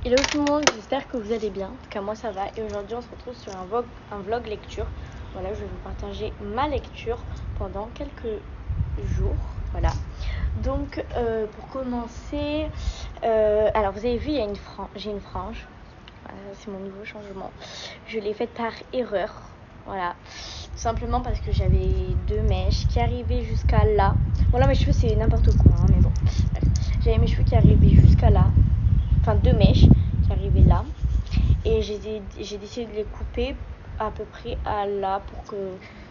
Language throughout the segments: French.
Hello tout le monde, j'espère que vous allez bien. En tout cas moi ça va et aujourd'hui on se retrouve sur un vlog lecture. Voilà, je vais vous partager ma lecture pendant quelques jours. Voilà. Donc pour commencer, alors vous avez vu, j'ai une frange. Voilà, c'est mon nouveau changement. Je l'ai faite par erreur. Voilà. Tout simplement parce que j'avais deux mèches qui arrivaient jusqu'à là. Bon là mes cheveux c'est n'importe quoi, hein, mais bon. Bref. J'avais mes cheveux qui arrivaient jusqu'à là. Enfin deux mèches qui arrivaient là. Et j'ai décidé de les couper à peu près à là pour que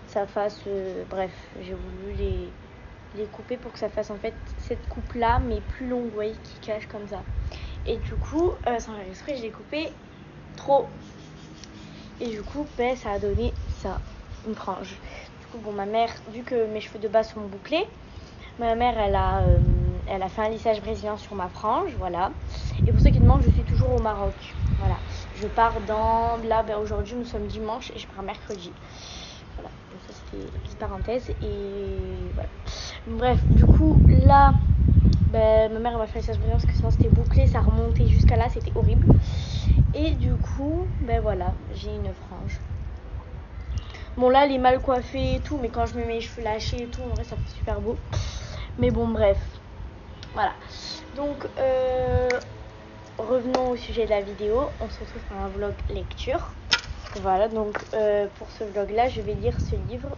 ça fasse... bref, j'ai voulu les couper pour que ça fasse en fait cette coupe là mais plus longue, vous voyez, qui cache comme ça. Et du coup, sans faire exprès, je l'ai coupé trop. Et du coup, ça a donné ça, une frange. Du coup, bon, ma mère, vu que mes cheveux de base sont bouclés, ma mère, elle a fait un lissage brésilien sur ma frange, voilà. Et pour ceux qui demandent, je suis toujours au Maroc, voilà. Je pars aujourd'hui, nous sommes dimanche et je pars mercredi. Voilà, donc ça c'était une petite parenthèse et voilà. Bref, du coup, là, ma mère elle m'a fait un lissage brésilien parce que sinon c'était bouclé, ça remontait jusqu'à là, c'était horrible. Et du coup, voilà, j'ai une frange. Bon là, elle est mal coiffée et tout, mais quand je mets mes cheveux lâchés et tout, en vrai, ça fait super beau. Mais bon, bref, voilà. Donc, revenons au sujet de la vidéo. On se retrouve pour un vlog lecture. Voilà, donc pour ce vlog là, je vais lire ce livre,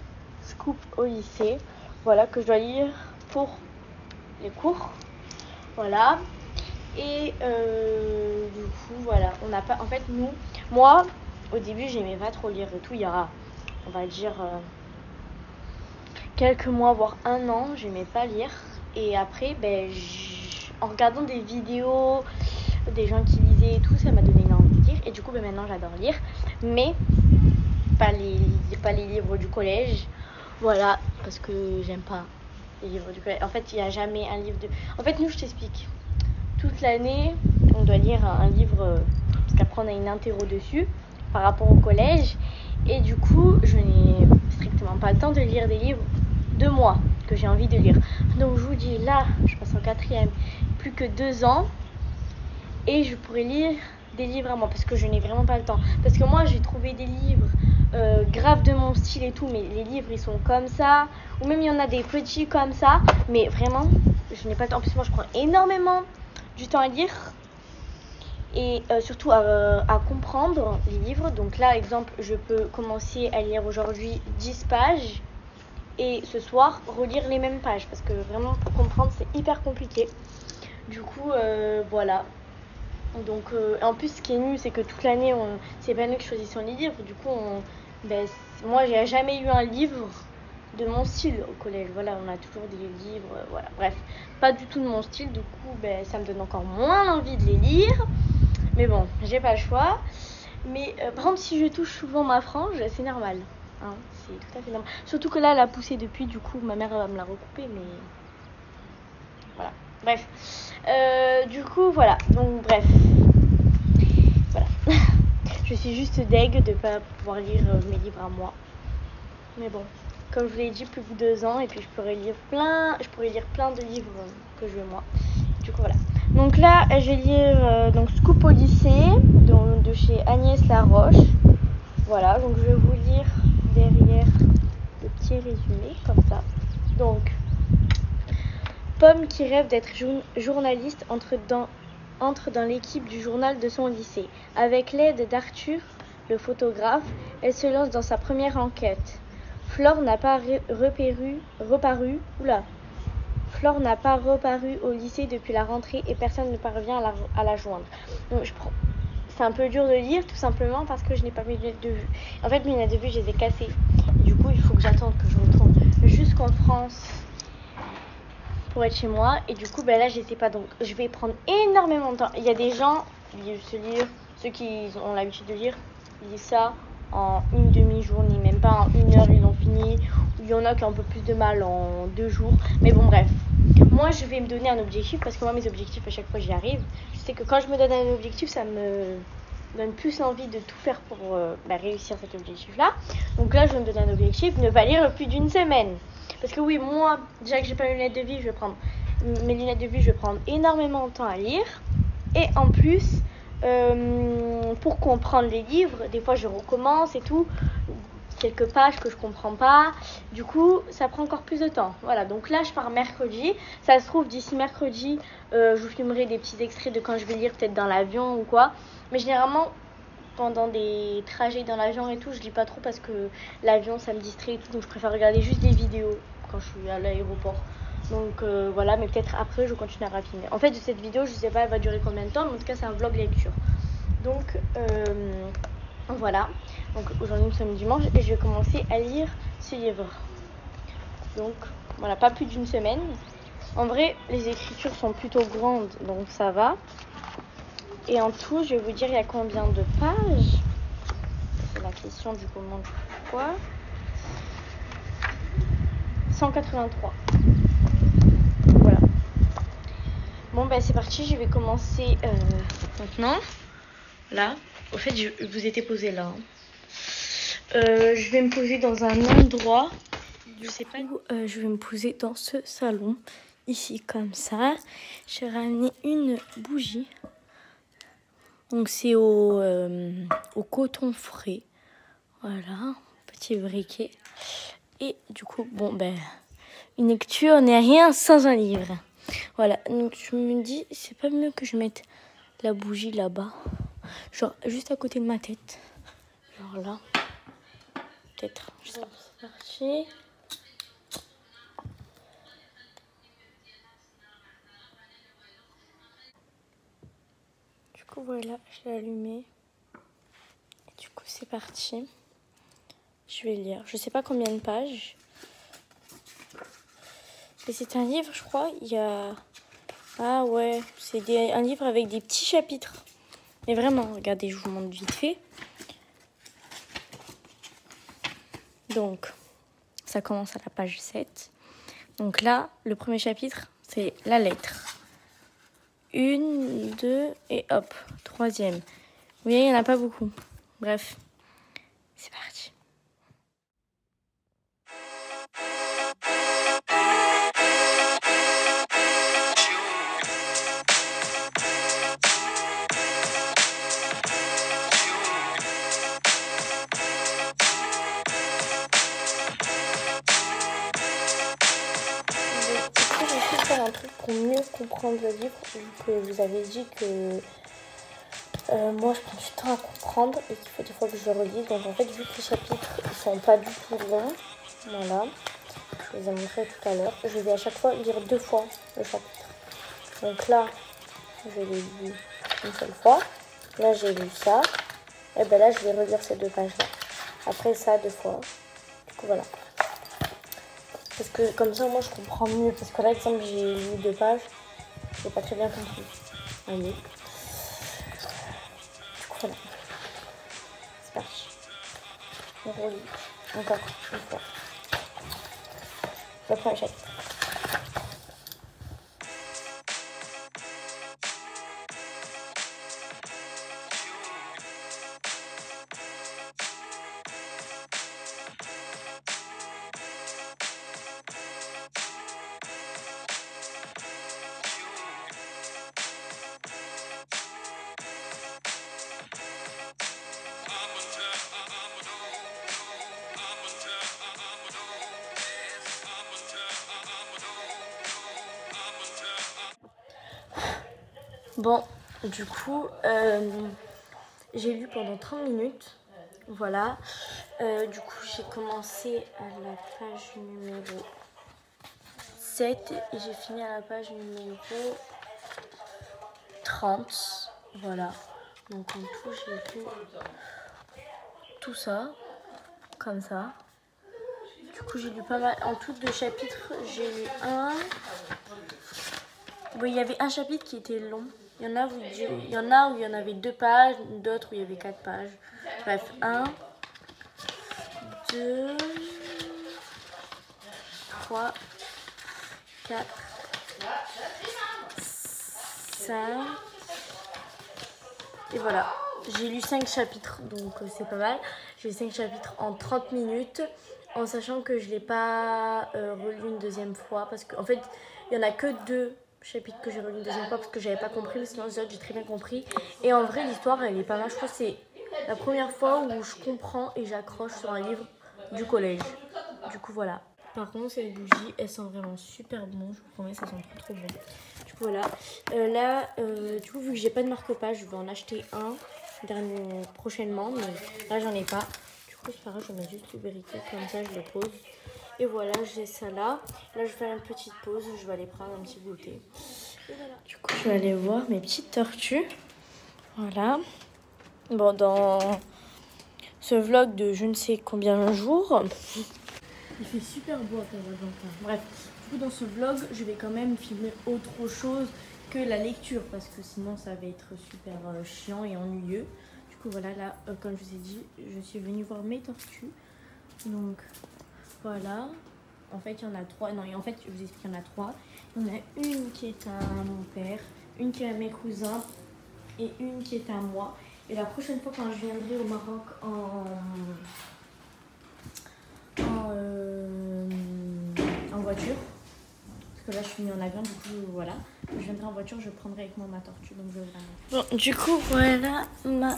Scoop au lycée. Voilà, que je dois lire pour les cours. Voilà. Et du coup, voilà, on n'a pas... En fait, moi, au début, j'aimais pas trop lire et tout. Il y a, on va dire, quelques mois, voire un an, j'aimais pas lire. Et après, en regardant des vidéos, des gens qui lisaient et tout, ça m'a donné envie de lire. Et du coup, maintenant, j'adore lire. Mais pas les livres du collège. Voilà, parce que j'aime pas les livres du collège. En fait, il n'y a jamais un livre de... En fait, nous, je t'explique. Toute l'année, on doit lire un livre, parce qu'après, on a une interro dessus, par rapport au collège. Et du coup, je n'ai strictement pas le temps de lire des livres de moi que j'ai envie de lire. Donc, je vous dis, là, je passe en 4e, plus que 2 ans, et je pourrais lire des livres à moi, parce que je n'ai vraiment pas le temps. Parce que moi, j'ai trouvé des livres graves de mon style et tout, mais les livres, ils sont comme ça. Ou même, il y en a des petits comme ça. Mais vraiment, je n'ai pas le temps. En plus, moi, je prends énormément du temps à lire. Et surtout à comprendre les livres. Donc là, exemple, je peux commencer à lire aujourd'hui 10 pages. Et ce soir, relire les mêmes pages. Parce que vraiment, pour comprendre, c'est hyper compliqué. Du coup, voilà. Donc, en plus, ce qui est nul, c'est que toute l'année, c'est pas nous qui choisissons les livres. Du coup, moi, j'ai jamais eu un livre de mon style au collège. Voilà, on a toujours des livres, voilà. Bref, pas du tout de mon style. Du coup, ça me donne encore moins envie de les lire. Mais bon, j'ai pas le choix. Mais par contre, si je touche souvent ma frange, c'est normal. Hein, c'est tout à fait normal. Surtout que là, elle a poussé depuis. Du coup, ma mère va me la recouper, mais voilà. Bref. Du coup, voilà. Donc, bref. Voilà. Je suis juste deg de ne pas pouvoir lire mes livres à moi. Mais bon, comme je vous l'ai dit, plus que 2 ans. Et puis, je pourrais lire plein de livres que je veux moi. Du coup, voilà. Donc là, je vais lire Scoop au lycée de chez Agnès Laroche. Voilà, donc je vais vous lire derrière le petit résumé, comme ça. Donc, Pomme qui rêve d'être journaliste entre dans l'équipe du journal de son lycée. Avec l'aide d'Arthur, le photographe, elle se lance dans sa première enquête. Flore n'a pas reparu au lycée depuis la rentrée et personne ne parvient à la joindre. Donc c'est un peu dur de lire, tout simplement parce que je n'ai pas mes lunettes de vue. En fait, mes lunettes de vue, je les ai cassées. Du coup, il faut que j'attende que je retourne jusqu'en France pour être chez moi. Et du coup, là, je sais pas. Donc, je vais prendre énormément de temps. Il y a des gens, ceux qui ont l'habitude de lire, ils lisent ça en une demi-journée, même pas en 1 heure, ils l'ont fini. Ou il y en a qui ont un peu plus de mal en 2 jours. Mais bon, bref. Moi, je vais me donner un objectif parce que moi, mes objectifs, à chaque fois, j'y arrive. Je sais que quand je me donne un objectif, ça me donne plus envie de tout faire pour réussir cet objectif-là. Donc là, je vais me donner un objectif, ne pas lire plus d'1 semaine. Parce que oui, moi, déjà que j'ai pas mes lunettes de vue, je vais prendre énormément de temps à lire. Et en plus, pour comprendre les livres. Des fois, je recommence et tout. Quelques pages que je comprends pas. Du coup, ça prend encore plus de temps. Voilà, donc là, je pars mercredi. Ça se trouve, d'ici mercredi, je vous filmerai des petits extraits de quand je vais lire, peut-être dans l'avion ou quoi. Mais généralement, pendant des trajets dans l'avion et tout, je lis pas trop parce que l'avion, ça me distrait et tout. Donc, je préfère regarder juste des vidéos quand je suis à l'aéroport. Donc voilà, mais peut-être après, je continuerai à filmer. En fait, cette vidéo, je sais pas, elle va durer combien de temps, mais en tout cas, c'est un vlog lecture. Donc voilà. Donc aujourd'hui, nous sommes dimanche et je vais commencer à lire ce livre. Donc voilà, pas plus d'une semaine. En vrai, les écritures sont plutôt grandes, donc ça va. Et en tout, je vais vous dire, il y a combien de pages. C'est la question du comment, du pourquoi. 183. Voilà. Bon, ben c'est parti, je vais commencer maintenant. Là, au fait, je vous étais posé là. Je vais me poser dans un endroit. Je sais pas où. Je vais me poser dans ce salon. Ici, comme ça. J'ai ramené une bougie. Donc, c'est au coton frais. Voilà. Petit briquet. Et du coup, bon, ben, une lecture n'est rien sans un livre. Voilà. Donc, je me dis, c'est pas mieux que je mette la bougie là-bas. Genre, juste à côté de ma tête. Genre là. Peut-être. C'est parti. Du coup, voilà, je l'ai allumé. Et du coup, c'est parti. Je vais lire. Je sais pas combien de pages. Et c'est un livre, je crois. Il y a... Ah ouais, c'est un livre avec des petits chapitres. Mais vraiment, regardez, je vous montre vite fait. Donc, ça commence à la page 7. Donc là, le premier chapitre, c'est la lettre. 1, 2 et hop, troisième. Vous voyez, il n'y en a pas beaucoup. Bref, c'est parti. Faire un truc pour mieux comprendre le livre, vu que vous avez dit que moi je prends du temps à comprendre et qu'il faut des fois que je relis. Donc en fait, vu que les chapitres ils sont pas du tout longs, voilà, je vous ai montré tout à l'heure, je vais à chaque fois lire 2 fois le chapitre. Donc là, je l'ai lu une seule fois, là j'ai lu ça, et ben là je vais relire ces 2 pages là. Après ça 2 fois, du coup voilà. Parce que comme ça, moi, je comprends mieux. Parce que là, exemple, j'ai lu 2 pages. Je n'ai pas très bien compris. Allez. Du coup, voilà. C'est parti. On relit. Encore une fois. Le premier chapitre. Bon, du coup, j'ai lu pendant 30 minutes. Voilà. Du coup, j'ai commencé à la page numéro 7 et j'ai fini à la page numéro 30. Voilà. Donc en tout, j'ai fait tout ça, comme ça. Du coup, j'ai lu pas mal. En tout de chapitres, j'ai lu un. Bon, il y avait un chapitre qui était long. Il y en a où il y en avait 2 pages, d'autres où il y avait 4 pages. Bref, 1, 2, 3, 4, 5. Et voilà. J'ai lu 5 chapitres, donc c'est pas mal. J'ai lu 5 chapitres en 30 minutes, en sachant que je ne l'ai pas relu une deuxième fois. Parce qu'en fait, il n'y en a que 2 chapitre que j'ai relu une deuxième fois parce que j'avais pas compris, mais sinon les autres j'ai très bien compris. Et en vrai l'histoire elle est pas mal, je crois que c'est la première fois où je comprends et j'accroche sur un livre du collège. Du coup voilà. Par contre cette bougie elle sent vraiment super bon, je vous promets ça sent trop bon. Du coup voilà. Du coup vu que j'ai pas de marque-page, je vais en acheter un prochainement, mais là j'en ai pas. Du coup c'est pareil, je vais mettre juste le vérité, comme ça je le pose. Et voilà, j'ai ça là. Là, je vais faire une petite pause. Je vais aller prendre un petit goûter. Et voilà. Du coup, je vais aller voir mes petites tortues. Voilà. Bon, dans ce vlog de je ne sais combien de jours. Il fait super beau à Casablanca. Bref, du coup, dans ce vlog, je vais quand même filmer autre chose que la lecture. Parce que sinon, ça va être super chiant et ennuyeux. Du coup, voilà, là, comme je vous ai dit, je suis venue voir mes tortues. Donc... voilà, en fait il y en a 3, non en fait je vous explique, il y en a 3. Il y en a une qui est à mon père, une qui est à mes cousins et une qui est à moi. Et la prochaine fois quand je viendrai au Maroc en voiture, parce que là je suis venue en avion, du coup voilà, je viendrai en voiture, je prendrai avec moi ma tortue, donc je vais bon, du coup voilà ma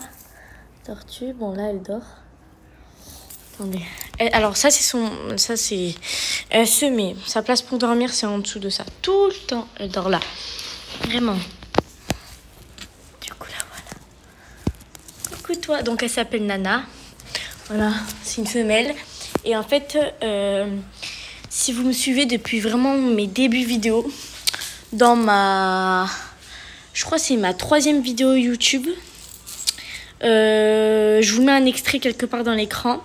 tortue, bon là elle dort. Attendez. Alors ça c'est elle se met, sa place pour dormir c'est en dessous de ça. Tout le temps elle dort là. Vraiment. Du coup là voilà. Coucou toi. Donc elle s'appelle Nana. Voilà, c'est une femelle. Et en fait, si vous me suivez depuis vraiment mes débuts vidéo, dans je crois que c'est ma 3e vidéo YouTube. Je vous mets un extrait quelque part dans l'écran.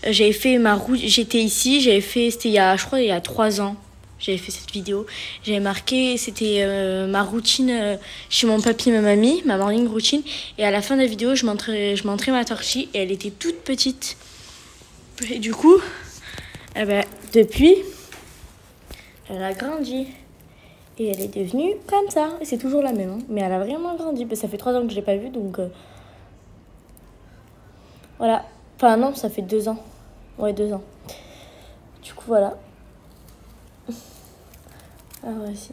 J'avais fait j'étais ici, c'était je crois il y a 3 ans, j'avais fait cette vidéo. J'avais marqué, c'était ma routine chez mon papy et ma mamie, ma morning routine. Et à la fin de la vidéo, je montrais ma tortue et elle était toute petite. Et du coup, depuis, elle a grandi. Et elle est devenue comme ça. Et c'est toujours la même, hein. Mais elle a vraiment grandi. Ça fait 3 ans que je l'ai pas vue, donc... voilà. Enfin non, ça fait 2 ans. Ouais, 2 ans. Du coup, voilà. Ah ouais, si.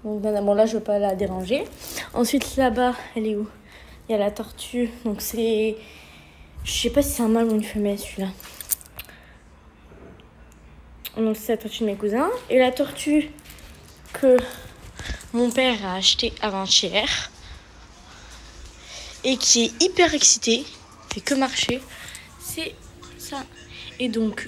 Donc, bon, là, je veux pas la déranger. Ensuite, là-bas, elle est où? Il y a la tortue. Donc, c'est... je sais pas si c'est un mâle ou une femelle, celui-là. Donc, c'est la tortue de mes cousins. Et la tortue que mon père a achetée avant-hier. Et qui est hyper excitée. Fait que marcher. C'est ça. Et donc,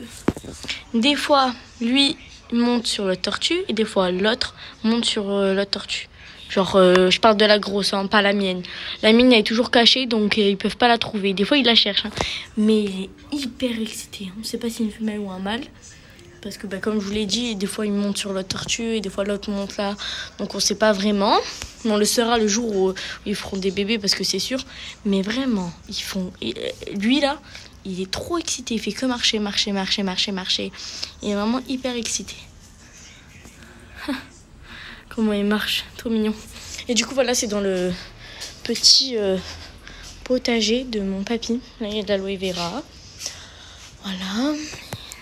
des fois, lui monte sur la tortue et des fois, l'autre monte sur la tortue. Genre, je parle de la grosse, hein, pas la mienne. La mienne, elle est toujours cachée, donc ils peuvent pas la trouver. Des fois, ils la cherchent. Hein. Mais il est hyper excité. On ne sait pas si c'est une femelle ou un mâle. Parce que, comme je vous l'ai dit, des fois, il monte sur la tortue et des fois, l'autre monte là. Donc, on ne sait pas vraiment. On le saura le jour où ils feront des bébés, parce que c'est sûr. Mais vraiment, ils font... lui, là... il est trop excité, il fait que marcher. Il est vraiment hyper excité. Comment il marche, trop mignon. Et du coup, voilà, c'est dans le petit potager de mon papy. Là, il y a de l'aloe vera. Voilà.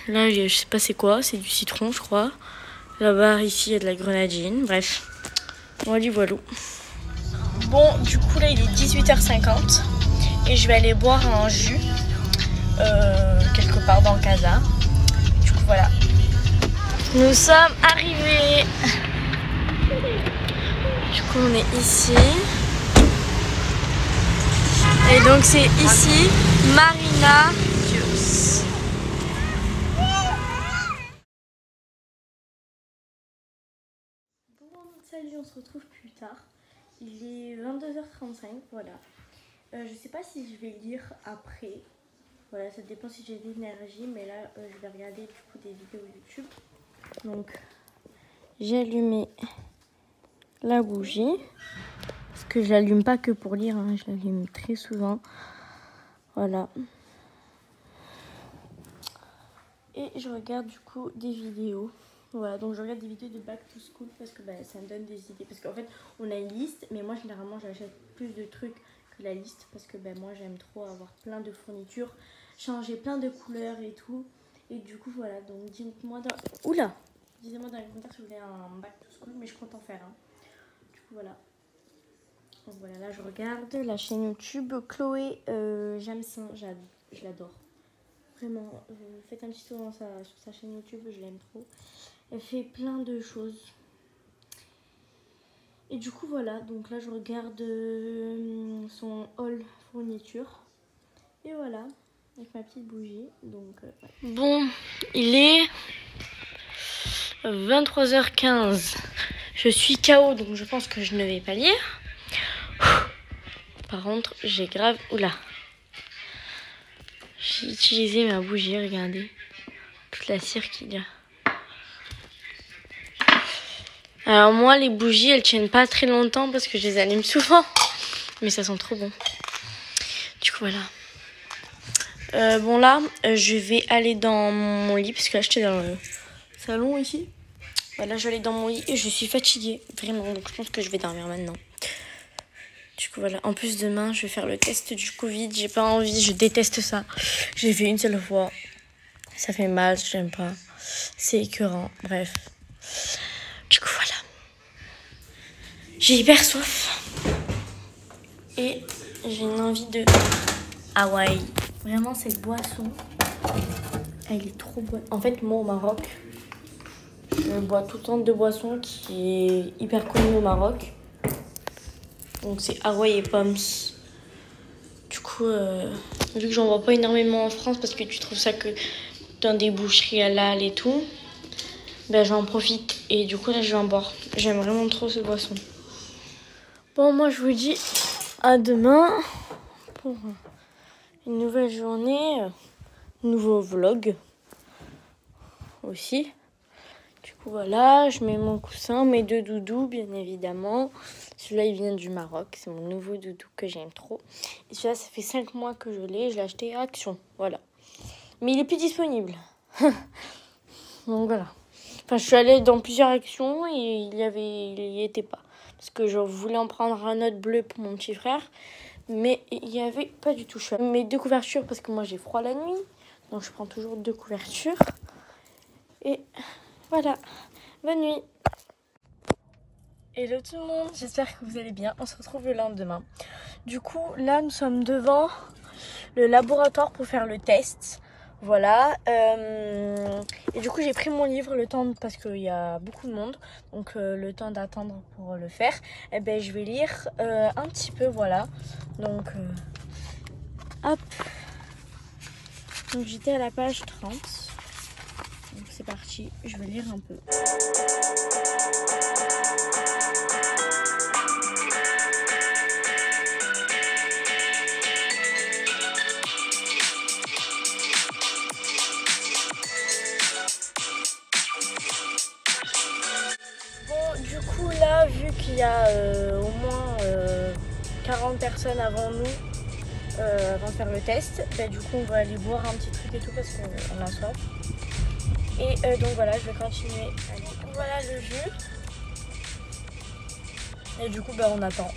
Là, je sais pas c'est quoi, c'est du citron, je crois. Là-bas, ici, il y a de la grenadine. Bref, voilà. Bon, du coup, là, il est 18h50. Et je vais aller boire un jus. Quelque part dans Casa. Du coup voilà. Nous sommes arrivés. Du coup on est ici. Et donc c'est ici Marina Dios. Bon salut, on se retrouve plus tard. Il est 22h35, voilà. Je sais pas si je vais lire après. Voilà, ça dépend si j'ai de l'énergie, mais là, je vais regarder du coup des vidéos YouTube. Donc, j'ai allumé la bougie. Parce que je l'allume pas que pour lire, hein, je l'allume très souvent. Voilà. Et je regarde du coup des vidéos. Voilà, donc je regarde des vidéos de Back to School parce que ça me donne des idées. Parce qu'en fait, on a une liste, mais moi, généralement, j'achète plus de trucs que la liste. Parce que moi, j'aime trop avoir plein de fournitures. Changer plein de couleurs et tout. Et du coup, voilà. Donc, dites-moi dans... Oula! Dites-moi dans les commentaires si vous voulez un back to school, mais je compte en faire un. Du coup, voilà. Donc voilà, là je regarde la chaîne YouTube Chloé Jamsin, je l'adore. Vraiment, faites un petit tour sur sa chaîne YouTube, je l'aime trop. Elle fait plein de choses. Et du coup voilà, donc là je regarde son haul fourniture. Et voilà, avec ma petite bougie. Donc, ouais. Bon, il est 23h15. Je suis KO, donc je pense que je ne vais pas lire. Par contre, j'ai grave... Oula. J'ai utilisé ma bougie, regardez. Toute la cire qu'il y a. Alors moi, les bougies, elles tiennent pas très longtemps parce que je les allume souvent. Mais ça sent trop bon. Du coup, voilà. Bon là, je vais aller dans mon lit parce que là, j'étais dans le salon ici. Voilà, je vais aller dans mon lit et je suis fatiguée. Vraiment, donc je pense que je vais dormir maintenant. Du coup, voilà. En plus, demain, je vais faire le test du Covid. J'ai pas envie, je déteste ça. J'ai fait une seule fois. Ça fait mal, j'aime pas. C'est écœurant, bref. Du coup, voilà. J'ai hyper soif. Et j'ai une envie de Hawaï. Vraiment, cette boisson, elle est trop bonne. En fait, moi, au Maroc, je bois tout le temps de boissons qui est hyper connue au Maroc. Donc, c'est Hawaï et pommes. Du coup, vu que j'en vois pas énormément en France, parce que tu trouves ça que dans des boucheries halal et tout, ben j'en profite. Et du coup, là, je vais en boire. J'aime vraiment trop cette boisson. Bon, moi, je vous dis à demain pour une nouvelle journée, nouveau vlog aussi. Du coup, voilà, je mets mon coussin, mes deux doudous, bien évidemment. Celui-là, il vient du Maroc. C'est mon nouveau doudou que j'aime trop. Et celui-là, ça fait 5 mois que je l'ai. Je l'ai acheté à Action. Voilà. Mais il est plus disponible. Donc, voilà. Enfin, je suis allée dans plusieurs actions et il y était pas. Parce que je voulais en prendre un autre bleu pour mon petit frère. Mais il n'y avait pas du tout. Je mets 2 couvertures parce que moi, j'ai froid la nuit. Donc, je prends toujours 2 couvertures. Et voilà. Bonne nuit. Hello tout le monde, j'espère que vous allez bien. On se retrouve le lendemain. Du coup, là, nous sommes devant le laboratoire pour faire le test. Voilà. Et du coup, j'ai pris mon livre le temps, parce qu'il y a beaucoup de monde. Donc, le temps d'attendre pour le faire. Et ben, je vais lire un petit peu, voilà. Donc, hop. Donc, j'étais à la page 30. Donc, c'est parti. Je vais lire un peu. Du coup là, vu qu'il y a au moins 40 personnes avant nous, avant de faire le test, bah, du coup on va aller boire un petit truc et tout parce qu'on a soif. Et donc voilà, je vais continuer. Du coup voilà le jus. Et du coup bah, on attend.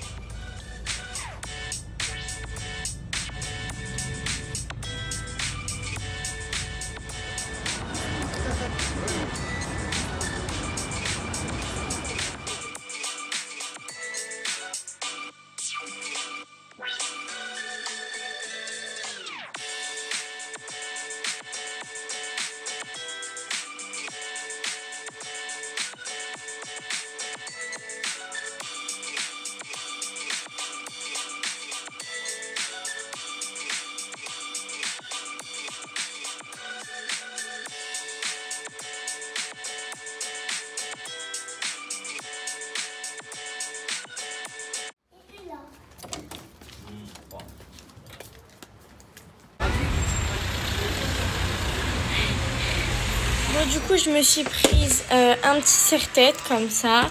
Bon, du coup, je me suis prise un petit serre-tête comme ça,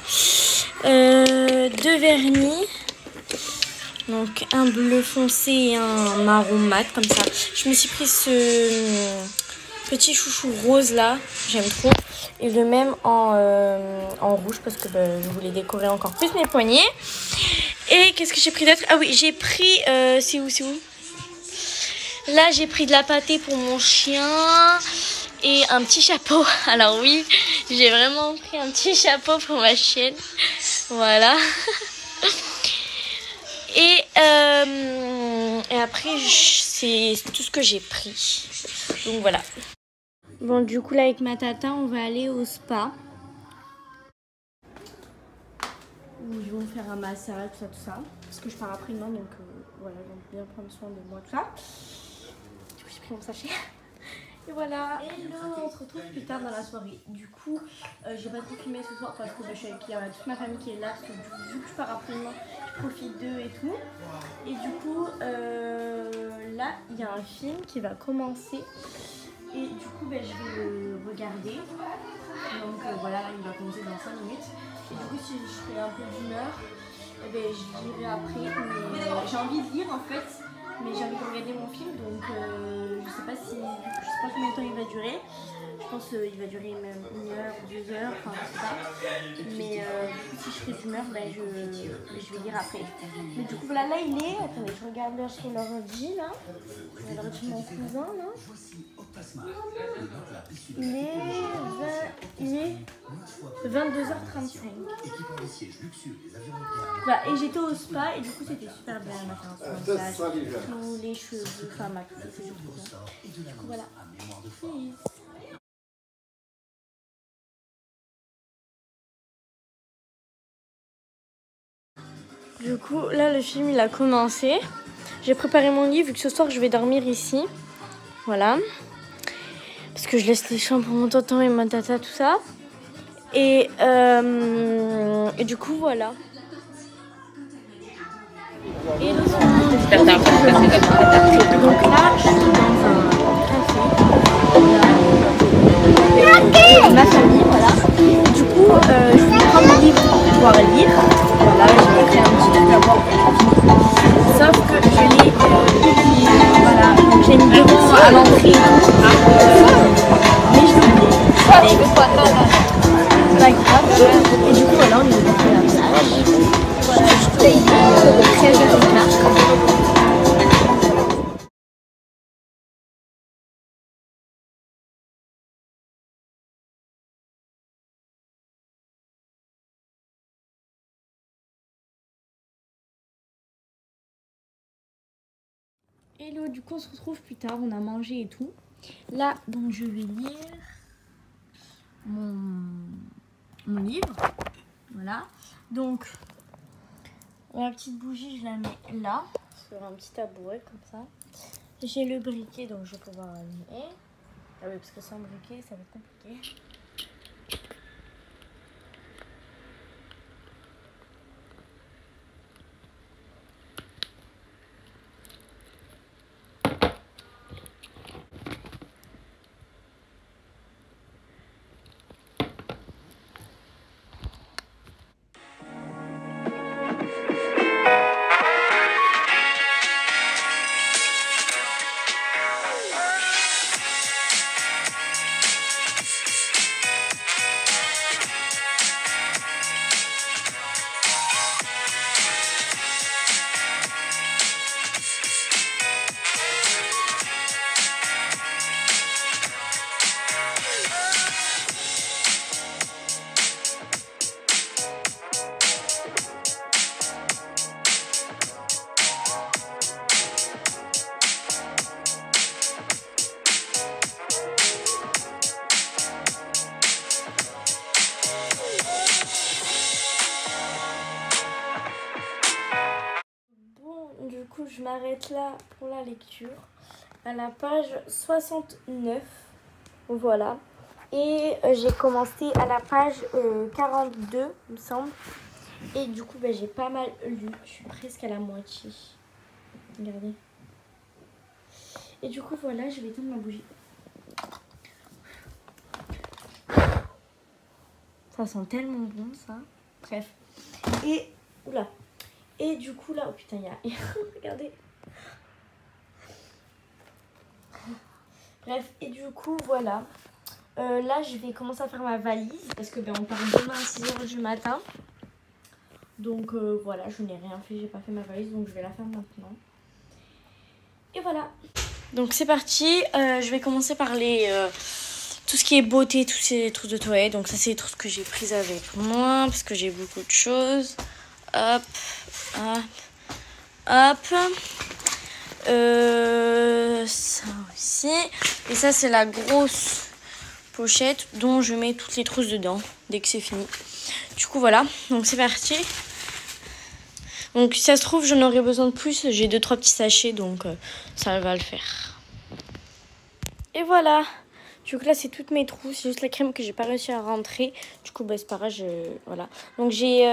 2 vernis, donc un bleu foncé et un marron mat comme ça. Je me suis prise ce petit chouchou rose là, j'aime trop, et le même en rouge parce que je voulais décorer encore plus mes poignets. Et qu'est-ce que j'ai pris d'autre? Ah oui, j'ai pris, c'est où? Là, j'ai pris de la pâtée pour mon chien. et un petit chapeau. Alors oui, j'ai vraiment pris un petit chapeau pour ma chienne. Voilà. Et après, c'est tout ce que j'ai pris. Donc voilà. Bon, du coup, là, avec ma tata, on va aller au spa. Ils vont faire un massage, tout ça. Parce que je pars après-demain, donc voilà, ils vont bien prendre soin de moi, tout ça. Du coup, j'ai pris mon sachet. Et voilà. Et là, on se retrouve plus tard dans la soirée. Du coup, j'ai pas trop filmé ce soir parce que je suis avec toute ma famille qui est là. Parce que vu que je pars après-demain, je profite d'eux et tout. Et du coup, là, il y a un film qui va commencer. Et du coup, je vais le regarder. Donc voilà, il va commencer dans 5 minutes. Et du coup, si je serai un peu d'humeur, je lirai après. Mais j'ai envie de lire en fait. Mais j'ai envie de regarder mon film. Donc je sais pas combien de temps il va durer. Je pense qu'il va durer même 1 heure, 2 heures, enfin je sais pas. Mais du coup, si je serai d'humeur, je vais lire après. Mais du coup, voilà, là il est. Attendez, je regarde l'heure sur l'ordi là. L'ordi de mon cousin là. Il est 22h35. Voilà, et j'étais au spa et du coup c'était super bien. On a fait un massage, tous les cheveux, enfin ma tout, c'est surtout bien. Du coup voilà. Du coup là le film il a commencé. J'ai préparé mon lit vu que ce soir je vais dormir ici. Voilà. Parce que je laisse les chambres pour mon tonton et ma tata, tout ça. Et du coup, voilà. Et le soir, donc là, je suis dans un café. Ma famille, voilà. Du coup, je vais prendre mon livre pour pouvoir lire. Voilà, j'ai écrit un petit truc à voir. Sauf que je l'ai oublié. Voilà, donc j'ai mis devant à l'entrée. Mais je l'ai oublié. Pas grave. Et du coup, voilà, on est parti à la plage. Voilà, il est 13h15. Hello, du coup on se retrouve plus tard, on a mangé et tout. Là, donc je vais lire mon livre. Voilà. Donc, la petite bougie, je la mets là, sur un petit tabouret comme ça. J'ai le briquet, donc je vais pouvoir allumer. Ah oui, parce que sans briquet, ça va être compliqué. Du coup, je m'arrête là pour la lecture, à la page 69, voilà. Et j'ai commencé à la page 42, il me semble. Et du coup, j'ai pas mal lu, je suis presque à la moitié. Regardez. Et du coup, voilà, je vais éteindre ma bougie. Ça sent tellement bon, ça. Bref. Et, oula. Et du coup là, oh putain, il y a... Regardez. Bref, et du coup, voilà. Là, je vais commencer à faire ma valise. Parce que on part demain à 6h du matin. Donc voilà, je n'ai rien fait. J'ai pas fait ma valise, donc je vais la faire maintenant. Et voilà. Donc c'est parti. Je vais commencer par les tout ce qui est beauté, tous ces trucs de toilette. Donc ça, c'est les trucs que j'ai pris avec moi parce que j'ai beaucoup de choses. Hop, hop, hop. Ça aussi. Et ça, c'est la grosse pochette dont je mets toutes les trousses dedans dès que c'est fini. Du coup, voilà. Donc c'est parti. Donc si ça se trouve, j'en aurai besoin de plus. J'ai 2-3 petits sachets, donc ça va le faire. Et voilà. Du coup là c'est toutes mes trousses, c'est juste la crème que j'ai pas réussi à rentrer. Du coup bah, c'est pas grave, voilà. Donc j'ai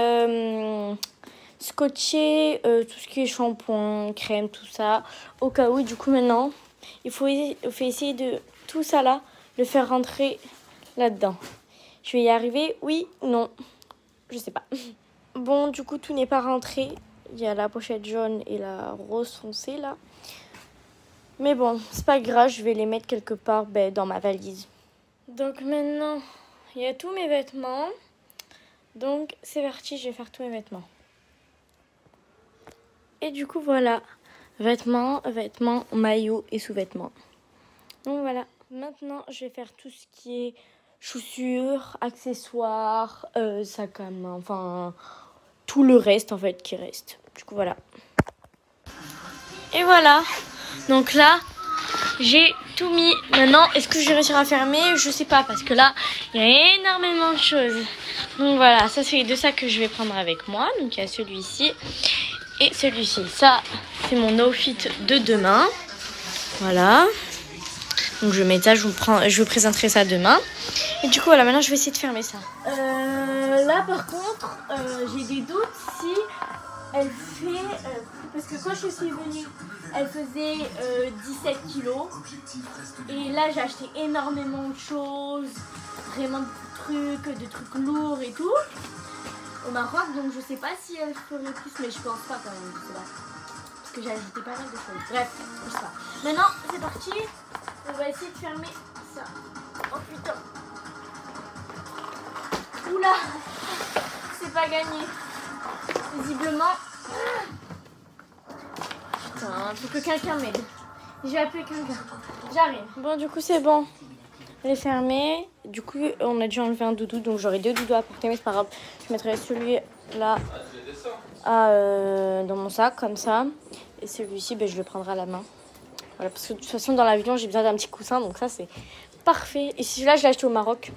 scotché tout ce qui est shampoing, crème, tout ça. Au cas où, et du coup maintenant, il faut essayer de tout ça là, le faire rentrer là-dedans. Je vais y arriver, oui ou non, je sais pas. Bon du coup tout n'est pas rentré. Il y a la pochette jaune et la rose foncée là. Mais bon, c'est pas grave, je vais les mettre quelque part dans ma valise. Donc maintenant, il y a tous mes vêtements. Donc c'est parti, je vais faire tous mes vêtements. Et du coup voilà, vêtements, maillots et sous-vêtements. Donc voilà, maintenant je vais faire tout ce qui est chaussures, accessoires, sac à main, enfin tout le reste en fait qui reste. Du coup voilà. Et voilà. Donc là, j'ai tout mis. Maintenant, est-ce que je vais réussir à fermer? Je sais pas, parce que là, il y a énormément de choses. Donc voilà, ça c'est les 2 sacs que je vais prendre avec moi. Donc il y a celui-ci et celui-ci. Ça, c'est mon outfit de demain. Voilà. Donc je vais mettre ça, je vous présenterai ça demain. Et du coup, voilà, maintenant je vais essayer de fermer ça. Là, par contre, j'ai des doutes si elle fait... parce que quand je suis venue, elle faisait 17 kilos. Et là, j'ai acheté énormément de choses. Vraiment de trucs lourds et tout. Au Maroc, donc je sais pas si elle ferait plus, mais je pense pas quand même, je sais pas. Parce que j'ai ajouté pas mal de choses. Bref, je sais pas. Maintenant, c'est parti. On va essayer de fermer ça. Oh putain. Oula. C'est pas gagné. Visiblement. Putain, faut que quelqu'un m'aide. Je vais appeler quelqu'un. J'arrive. Bon, du coup, c'est bon. Elle est fermée. Du coup, on a dû enlever un doudou. Donc, j'aurai 2 doudous à porter, mais c'est pas grave. Je mettrai celui-là dans mon sac, comme ça. Et celui-ci, je le prendrai à la main. Voilà, parce que de toute façon, dans l'avion, j'ai besoin d'un petit coussin. Donc, ça, c'est parfait. Et celui-là, je l'ai acheté au Maroc.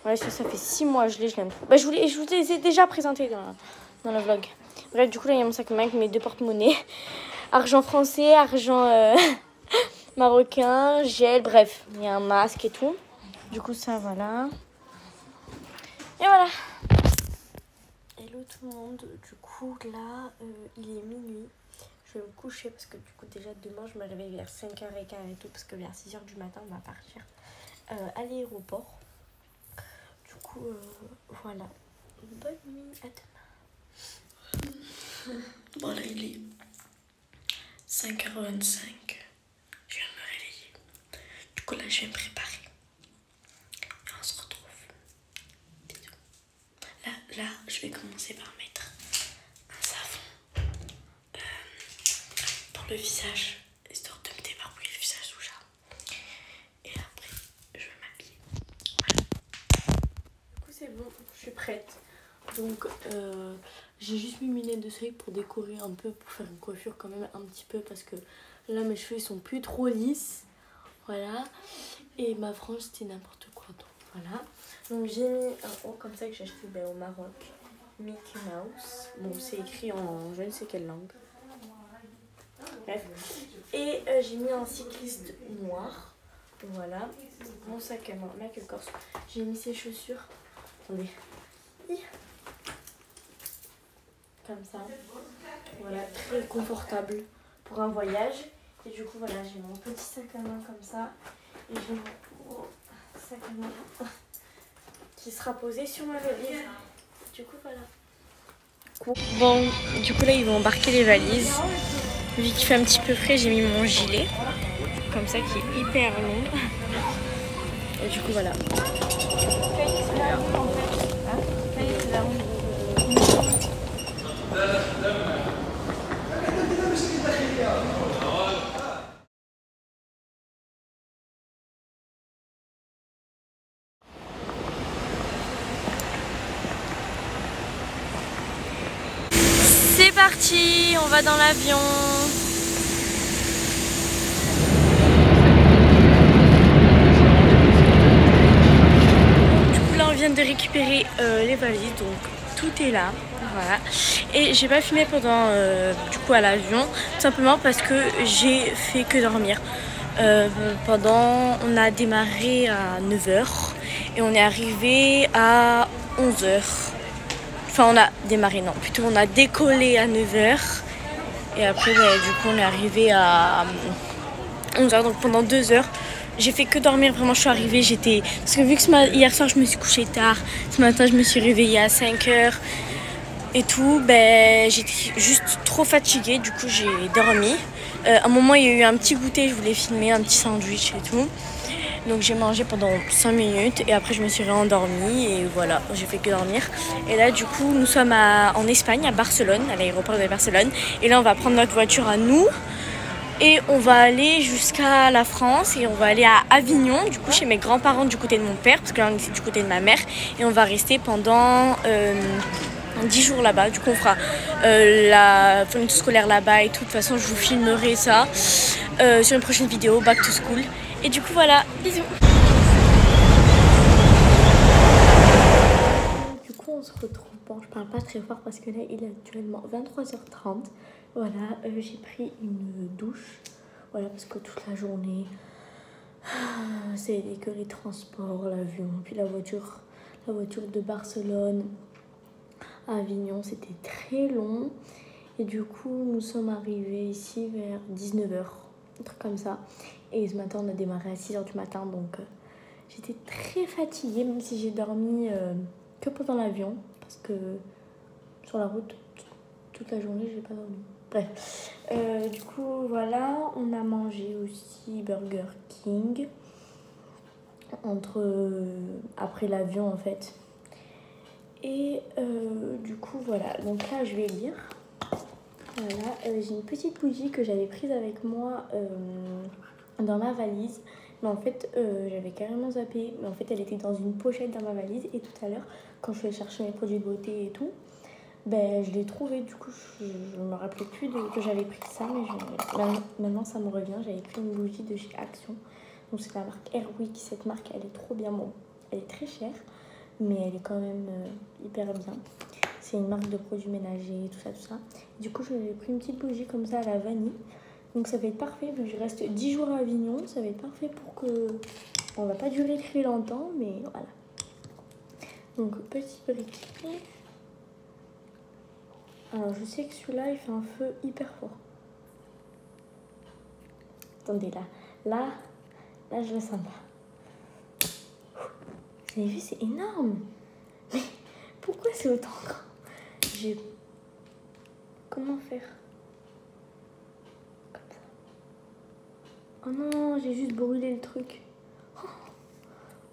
Voilà, ça fait 6 mois, je l'aime trop. Je vous les ai déjà présentés dans le vlog. Bref, du coup, là, il y a mon sac à main avec mes 2 porte-monnaies. Argent français, argent marocain, gel, bref. Il y a un masque et tout. Du coup, ça, voilà. Et voilà. Hello tout le monde. Du coup, là, il est minuit. Je vais me coucher parce que du coup, déjà, demain, je me réveille vers 5h15 et tout. Parce que vers 6h du matin, on va partir à l'aéroport. Du coup, voilà. Bonne nuit, à demain. Bon, là, il est 5h25. Je viens de me réveiller. Du coup, là, je vais me préparer. Et on se retrouve. Bisous. Là, je vais commencer par mettre un savon pour le visage, histoire de me débarbouiller le visage sous ça. Et après, je vais m'habiller. Voilà. Du coup, c'est bon, je suis prête. Donc, j'ai juste mis mes lunettes de soleil pour décorer un peu, pour faire une coiffure quand même un petit peu, parce que là, mes cheveux ils sont plus trop lisses. Voilà. Et ma frange, c'était n'importe quoi. Donc, voilà. Donc, j'ai mis un haut comme ça que j'ai acheté au Maroc. Mickey Mouse. Bon, c'est écrit en je ne sais quelle langue. Bref. Et j'ai mis un cycliste noir. Voilà. Mon sac à main, Michael Kors. J'ai mis ses chaussures. Attendez. Comme ça. Voilà, très confortable pour un voyage. Et du coup, voilà, j'ai mon petit sac à main comme ça. Et j'ai mon gros sac à main qui sera posé sur ma valise. Du coup, voilà. Bon, du coup, là, ils vont embarquer les valises. Vu qu'il fait un petit peu frais, j'ai mis mon gilet. Comme ça, qui est hyper long. Et du coup, voilà. parti, on va dans l'avion. Du coup là on vient de récupérer les valises, donc tout est là. Voilà. Et j'ai pas filmé pendant du coup à l'avion, tout simplement parce que j'ai fait que dormir. On a démarré à 9 h et on est arrivé à 11 h. Enfin on a démarré, non, plutôt on a décollé à 9 h et après du coup on est arrivé à 11 h, donc pendant 2 heures j'ai fait que dormir. Vraiment je suis arrivée, parce que vu que hier soir je me suis couchée tard, ce matin je me suis réveillée à 5 h et tout, j'étais juste trop fatiguée, du coup j'ai dormi. À un moment il y a eu un petit goûter, je voulais filmer un petit sandwich et tout, donc j'ai mangé pendant 5 minutes et après je me suis réendormie et voilà, j'ai fait que dormir. Et là du coup nous sommes en Espagne, à Barcelone, à l'aéroport de Barcelone, et là on va prendre notre voiture à nous et on va aller jusqu'à la France et on va aller à Avignon, du coup chez mes grands-parents du côté de mon père, parce que là on est du côté de ma mère, et on va rester pendant 10 jours là-bas. Du coup on fera la fourniture scolaire là-bas et tout. De toute façon je vous filmerai ça sur une prochaine vidéo Back to School. Et du coup voilà, bisous. Du coup on se retrouve, bon je parle pas très fort parce que là il est actuellement 23 h 30. Voilà, j'ai pris une douche, voilà, parce que toute la journée c'est que les transports, l'avion, puis la voiture de Barcelone à Avignon, c'était très long. Et du coup, nous sommes arrivés ici vers 19 h, un truc comme ça. Et ce matin, on a démarré à 6 h du matin, donc j'étais très fatiguée, même si j'ai dormi que pendant l'avion, parce que sur la route, toute la journée, j'ai pas dormi. Bref, du coup, voilà, on a mangé aussi Burger King après l'avion en fait. Et du coup voilà, donc là je vais lire. Voilà, j'ai une petite bougie que j'avais prise avec moi dans ma valise. Mais en fait j'avais carrément zappé. Mais en fait elle était dans une pochette dans ma valise. Et tout à l'heure quand je suis allée chercher mes produits de beauté et tout, je l'ai trouvée. Du coup je me rappelais plus que j'avais pris ça. Mais maintenant ça me revient. J'avais pris une bougie de chez Action. Donc c'est la marque Airwick. Cette marque elle est trop bien. Bon, elle est très chère, mais elle est quand même hyper bien. C'est une marque de produits ménagers, tout ça. Du coup, je lui ai pris une petite bougie comme ça à la vanille. Donc ça va être parfait, vu que je reste 10 jours à Avignon. Ça va être parfait pour que... On va pas durer très longtemps, mais voilà. Donc, petit briquet. Alors, je sais que celui-là, il fait un feu hyper fort. Attendez, là, je le sens pas. Vous avez vu, c'est énorme. Mais pourquoi c'est autant grand? Comment faire? Comme ça. Oh non, j'ai juste brûlé le truc. Oh,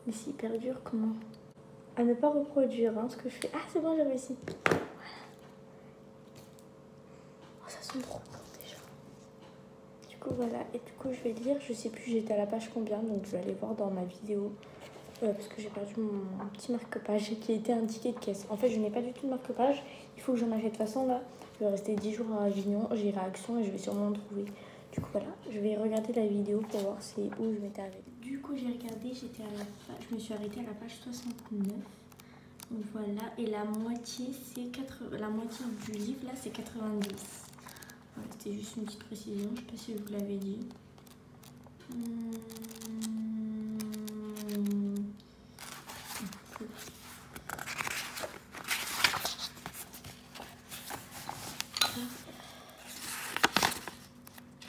mais c'est hyper dur, comment? À ne pas reproduire ce que je fais. Ah, c'est bon, j'ai réussi. Voilà. Oh, ça sent trop bon déjà. Du coup, voilà. Et du coup, je vais lire. Je sais plus, j'étais à la page combien. Donc, je vais aller voir dans ma vidéo. Parce que j'ai perdu mon petit marque-page qui était un ticket de caisse. En fait, je n'ai pas du tout de marque-page. Il faut que j'en achète. De toute façon, là, je vais rester 10 jours à Avignon. J'irai à Action et je vais sûrement en trouver. Du coup, voilà. Je vais regarder la vidéo pour voir c'est où je m'étais arrêtée. Du coup, j'ai regardé. Je me suis arrêtée à la page 69. Donc, voilà. Et la moitié, la moitié du livre, là, c'est 90. Voilà, c'était juste une petite précision. Je ne sais pas si je vous l'avais dit.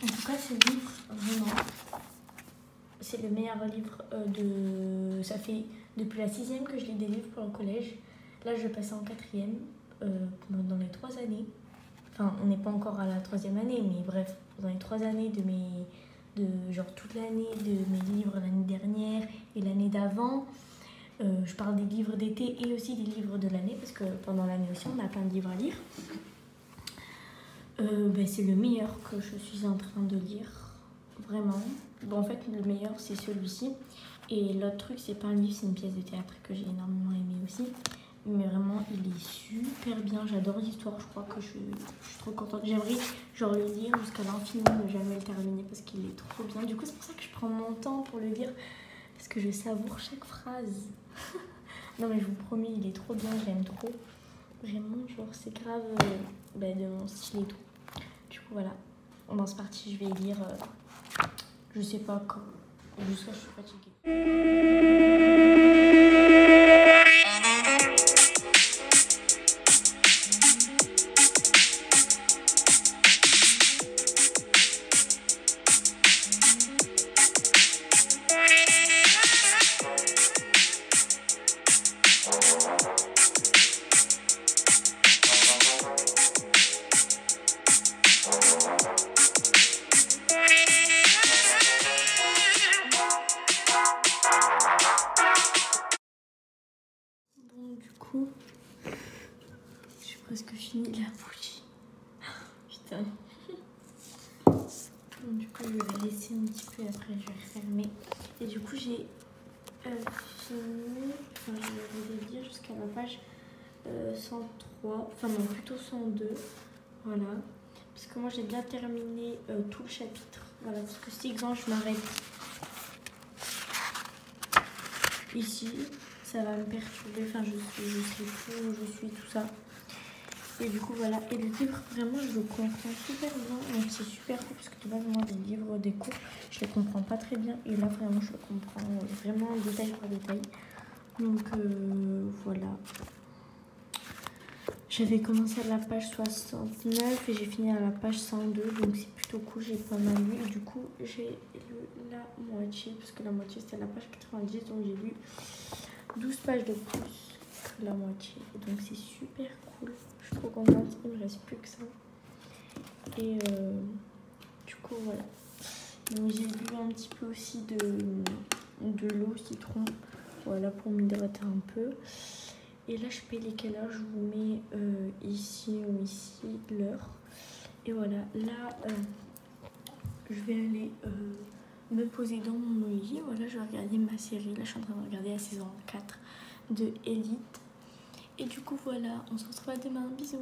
En tout cas, ce livre, vraiment, c'est le meilleur livre Ça fait depuis la 6e que je lis des livres pour le collège. Là, je vais passer en 4e dans les 3 années. Enfin, on n'est pas encore à la 3e année, mais bref, pendant les 3 années genre toute l'année de mes livres l'année dernière et l'année d'avant. Je parle des livres d'été et aussi des livres de l'année, parce que pendant l'année aussi, on a plein de livres à lire. C'est le meilleur que je suis en train de lire, vraiment. Bon, en fait, le meilleur, c'est celui-ci. Et l'autre truc, c'est pas un livre, c'est une pièce de théâtre que j'ai énormément aimé aussi. Mais vraiment, il est super bien. J'adore l'histoire. Je crois que je suis trop contente. J'aimerais genre le lire jusqu'à l'infini, mais jamais le terminer parce qu'il est trop bien. Du coup, c'est pour ça que je prends mon temps pour le lire. Parce que je savoure chaque phrase. Non, mais je vous promets, il est trop bien. J'aime trop. Vraiment, genre, c'est grave de mon style et tout. Du coup, voilà. Bon, c'est parti. Je vais lire. Je sais pas quand. Jusqu'à je suis fatiguée. J'ai presque fini la bougie. Putain. Donc, du coup, je vais laisser un petit peu, après je vais refermer. Et du coup, j'ai fini, enfin, je vais lire jusqu'à la page 103, enfin non, plutôt 102. Voilà. Parce que moi, j'ai bien terminé tout le chapitre. Voilà, parce que si exemple, je m'arrête ici, ça va me perturber. Enfin, je suis tout ça. Et du coup, voilà. Et le livre, vraiment, je le comprends super bien. Donc, c'est super cool parce que de base, moi, des livres, des cours, je les comprends pas très bien. Et là, vraiment, je le comprends vraiment détail par détail. Donc, voilà. J'avais commencé à la page 69 et j'ai fini à la page 102. Donc, c'est plutôt cool. J'ai pas mal lu. Et du coup, j'ai lu la moitié. Parce que la moitié, c'était à la page 90. Donc, j'ai lu 12 pages de plus que la moitié. Donc, c'est super cool. Je suis trop contente, il me reste plus que ça. Et du coup, voilà. Donc, j'ai bu un petit peu aussi de l'eau citron. Voilà, pour m'hydrater un peu. Et là, je paie les quelle heure. Je vous mets ici ou ici l'heure. Et voilà, là, je vais aller me poser dans mon lit. Voilà, je vais regarder ma série. Là, je suis en train de regarder la saison 4 de Élite. Et du coup, voilà, on se retrouve demain. Bisous.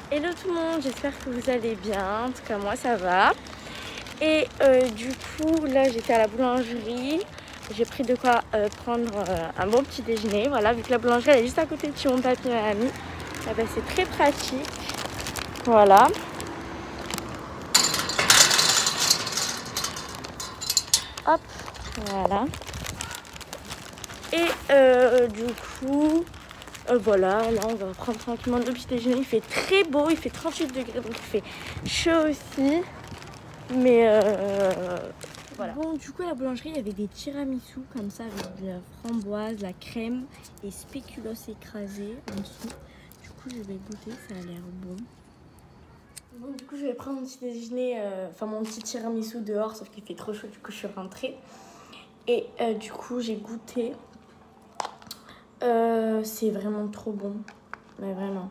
Hello tout le monde, j'espère que vous allez bien. En tout cas, moi ça va. Et du coup, là j'étais à la boulangerie. J'ai pris de quoi prendre un bon petit déjeuner. Voilà, vu que la boulangerie elle est juste à côté de chez mon papy et ma mamie. Ah bah, c'est très pratique. Voilà. Hop, voilà. Et du coup, voilà, là on va prendre tranquillement le petit déjeuner. Il fait très beau, il fait 38 degrés, donc il fait chaud aussi. Mais voilà. Bon, du coup, à la boulangerie, il y avait des tiramisu comme ça avec de la framboise, la crème et spéculoos écrasé en dessous. Du coup, je vais goûter, ça a l'air bon. Bon, du coup, je vais prendre mon petit déjeuner, enfin mon petit tiramisu dehors, sauf qu'il fait trop chaud, du coup, je suis rentrée. Et du coup, j'ai goûté. C'est vraiment trop bon, mais vraiment.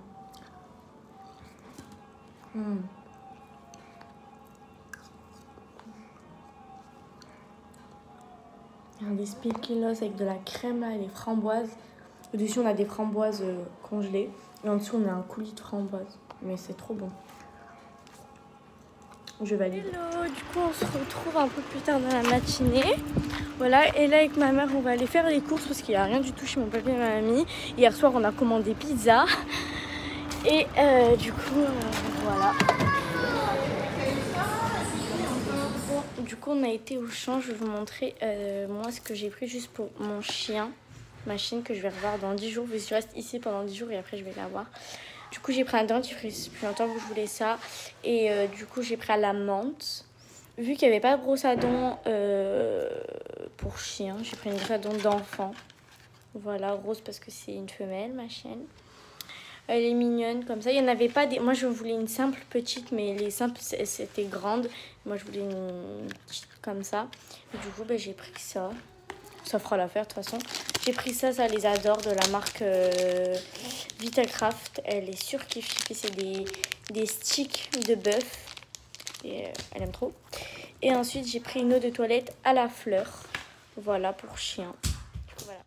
Il y a des spéculoos avec de la crème là, et des framboises. Au-dessus, on a des framboises congelées. Et en dessous, on a un coulis de framboises. Mais c'est trop bon. je valide. Hello, du coup on se retrouve un peu plus tard dans la matinée. Voilà, et là avec ma mère on va aller faire les courses parce qu'il n'y a rien du tout chez mon papa et ma mamie. Hier soir on a commandé pizza. Et du coup voilà. Du coup on a été au champ, je vais vous montrer moi ce que j'ai pris juste pour mon chien. Ma chienne que je vais revoir dans 10 jours. Je reste ici pendant 10 jours et après je vais la voir. Du coup j'ai pris un dentifrice, depuis longtemps que je voulais ça. Et du coup j'ai pris à la menthe. Vu qu'il n'y avait pas de brosse à dents pour chien, j'ai pris une brosse à dents d'enfant. Voilà, rose parce que c'est une femelle ma chienne. Elle est mignonne comme ça. Il n'y en avait pas des... Moi je voulais une simple petite, mais les simples c'était grande. Moi je voulais une petite comme ça. Et du coup j'ai pris ça. Ça fera l'affaire de toute façon. J'ai pris ça, ça les adore, de la marque Vitacraft. Elle est surkiffée, c'est des sticks de bœuf. Et elle aime trop. Et ensuite, j'ai pris une eau de toilette à la fleur. Voilà, pour chien. Du coup, voilà.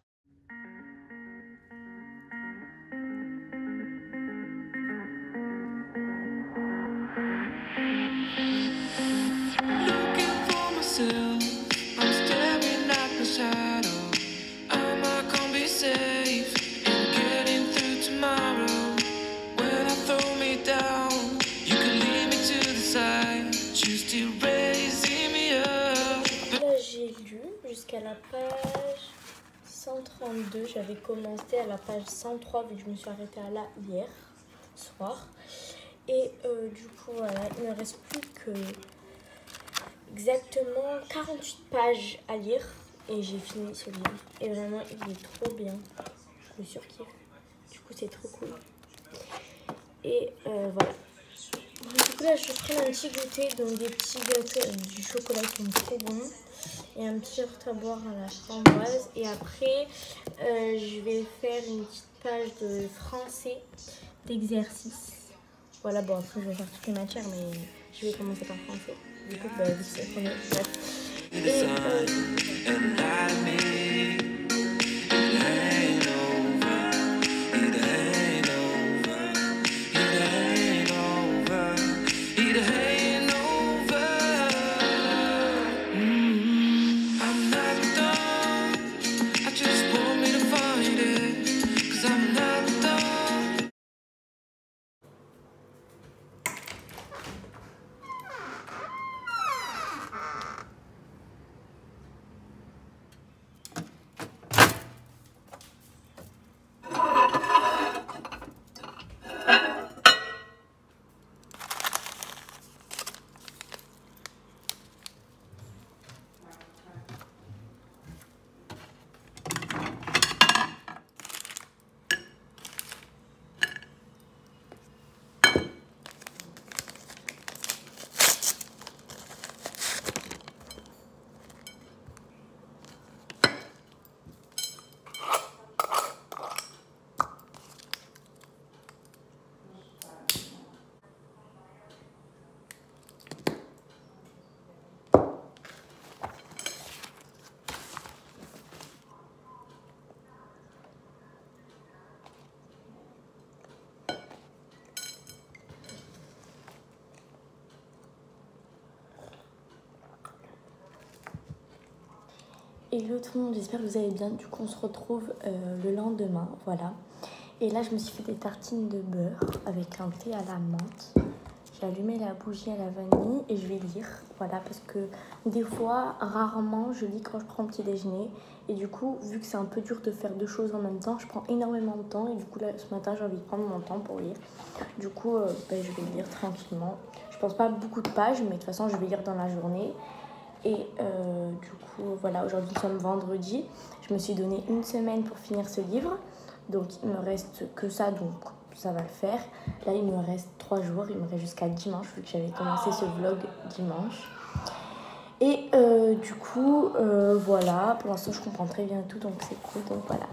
Jusqu'à la page 132, j'avais commencé à la page 103 vu que je me suis arrêtée à là hier soir. Et du coup voilà, il ne reste plus que exactement 48 pages à lire et j'ai fini ce livre. Et vraiment il est trop bien, je me surkiffe, du coup c'est trop cool. Et voilà. Du coup là je prends un petit goûter, donc des petits gâteaux du chocolat qui sont trop bons. Et un petit yaourt à boire à la framboise. Et après, je vais faire une petite page de français d'exercice. Voilà, bon, après, je vais faire toutes les matières, mais je vais commencer par français. Du coup, vu que c'est le premier, bref. Hello tout le monde, j'espère que vous allez bien. Du coup, on se retrouve le lendemain, voilà. Et là, je me suis fait des tartines de beurre avec un thé à la menthe. J'ai allumé la bougie à la vanille et je vais lire, voilà, parce que des fois, rarement, je lis quand je prends petit déjeuner. Et du coup, vu que c'est un peu dur de faire deux choses en même temps, je prends énormément de temps. Et du coup, là, ce matin, j'ai envie de prendre mon temps pour lire. Du coup, je vais lire tranquillement. Je pense pas beaucoup de pages, mais de toute façon, je vais lire dans la journée. Et du coup, voilà, aujourd'hui nous sommes vendredi. Je me suis donné une semaine pour finir ce livre. Donc, il me reste que ça, donc ça va le faire. Là, il me reste 3 jours. Il me reste jusqu'à dimanche, vu que j'avais commencé ce vlog dimanche. Et du coup, voilà. Pour l'instant, je comprends très bien tout, donc c'est cool. Donc, voilà.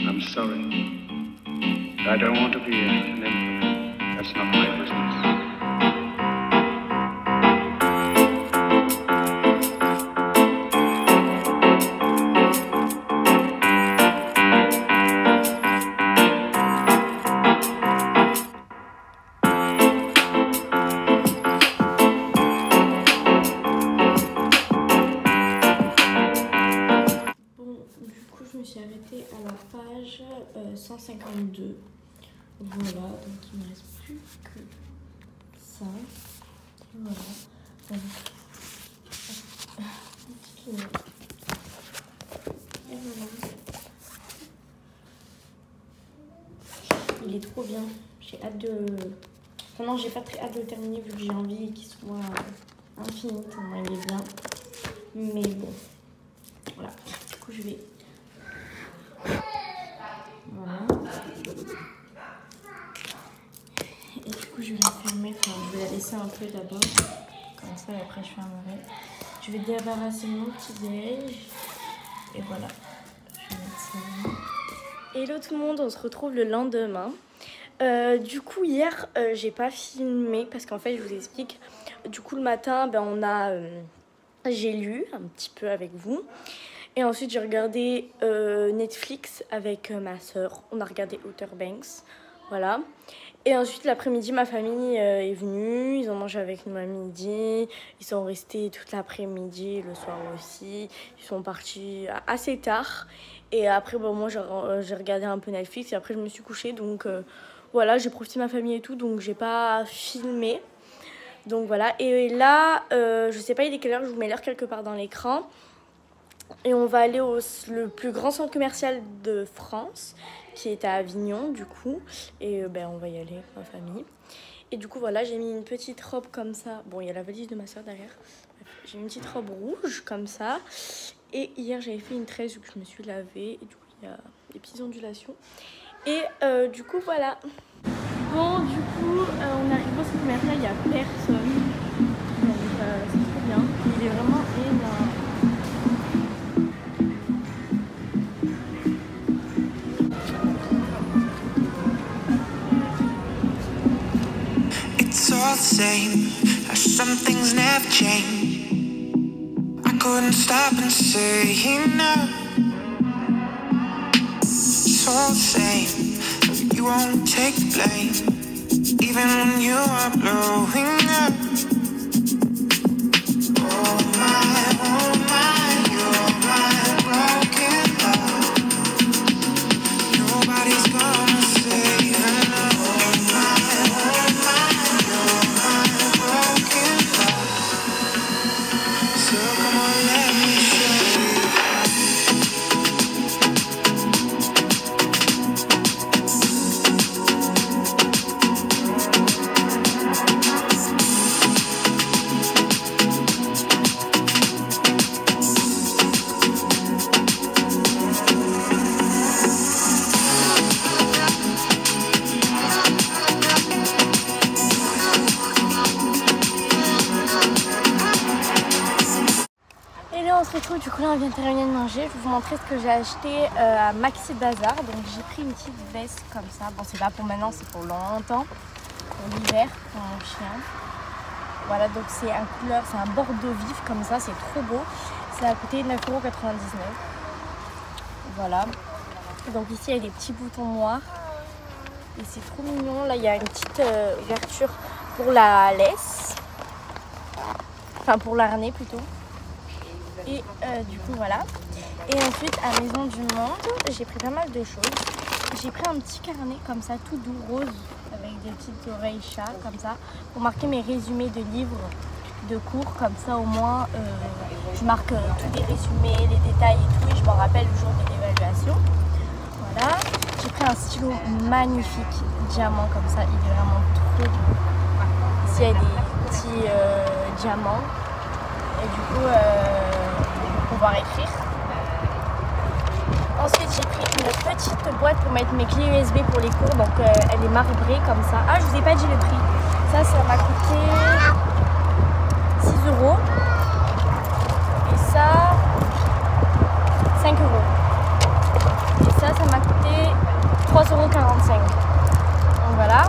I'm sorry. I don't want to be an emperor. That's not my business. 152. Voilà, donc il me reste plus que ça. Voilà. Donc, et voilà. Il est trop bien. J'ai hâte de... Enfin non, j'ai pas très hâte de le terminer vu que j'ai envie qu'il soit infini tellement il est bien. Mais bon. Voilà. Du coup, je vais... Voilà. Et du coup, je vais la fermer. Enfin, je vais la laisser un peu d'abord. Comme ça, et après, je fermerai. Je vais débarrasser mon petit déj. Et voilà. Je vais mettre ça. Hello tout le monde, on se retrouve le lendemain. Du coup, hier, j'ai pas filmé parce qu'en fait, je vous explique. Du coup, le matin, j'ai lu un petit peu avec vous. Et ensuite, j'ai regardé Netflix avec ma soeur. On a regardé Outer Banks. Voilà. Et ensuite, l'après-midi, ma famille est venue. Ils ont mangé avec nous à midi. Ils sont restés toute l'après-midi, le soir aussi. Ils sont partis assez tard. Et après, bon, moi, j'ai regardé un peu Netflix. Et après, je me suis couchée. Donc, voilà, j'ai profité de ma famille et tout. Donc, j'ai pas filmé. Donc, voilà. Et là, je sais pas, il est quelle heure. Je vous mets l'heure quelque part dans l'écran. Et on va aller le plus grand centre commercial de France, qui est à Avignon, du coup. Et on va y aller, ma famille. Et du coup, voilà, j'ai mis une petite robe comme ça. Bon, il y a la valise de ma soeur derrière. J'ai mis une petite robe rouge, comme ça. Et hier, j'avais fait une tresse, vu que je me suis lavée. Et du coup, il y a des petites ondulations. Et du coup, voilà. Bon, du coup, on arrive au centre commercial, il n'y a personne. Donc, c'est trop bien. Il est vraiment énorme. It's all the same, some things never change. I couldn't stop and say no. It's all the same, you won't take the blame, even when you are blowing up. Oh my, you're my broken heart. Nobody's gonna save enough. On se retrouve, du coup là on vient de terminer de manger. Je vais vous montrer ce que j'ai acheté à Maxi Bazar. Donc j'ai pris une petite veste comme ça. Bon, c'est pas pour maintenant, c'est pour longtemps, pour l'hiver, pour mon chien. Voilà, donc c'est un bordeaux vif comme ça, c'est trop beau. Ça a coûté 9,99 €. Voilà. Donc ici il y a des petits boutons noirs et c'est trop mignon. Là il y a une petite ouverture pour la laisse, enfin pour l'harnais plutôt. Et du coup voilà. Et ensuite à Maison du Monde, j'ai pris pas mal de choses. J'ai pris un petit carnet comme ça, tout doux, rose, avec des petites oreilles chat comme ça, pour marquer mes résumés de livres, de cours. Comme ça au moins, je marque tous les résumés, les détails et tout, et je m'en rappelle le jour de l'évaluation. Voilà. J'ai pris un stylo magnifique, diamant comme ça, il est vraiment trop beau. Ici il y a des petits diamants. Et du coup, pour pouvoir écrire. Ensuite, j'ai pris une petite boîte pour mettre mes clés USB pour les cours. Donc, elle est marbrée comme ça. Ah, je vous ai pas dit le prix. Ça m'a coûté 6 €. Et ça, 5 €. Et ça m'a coûté 3,45 €. Donc, voilà.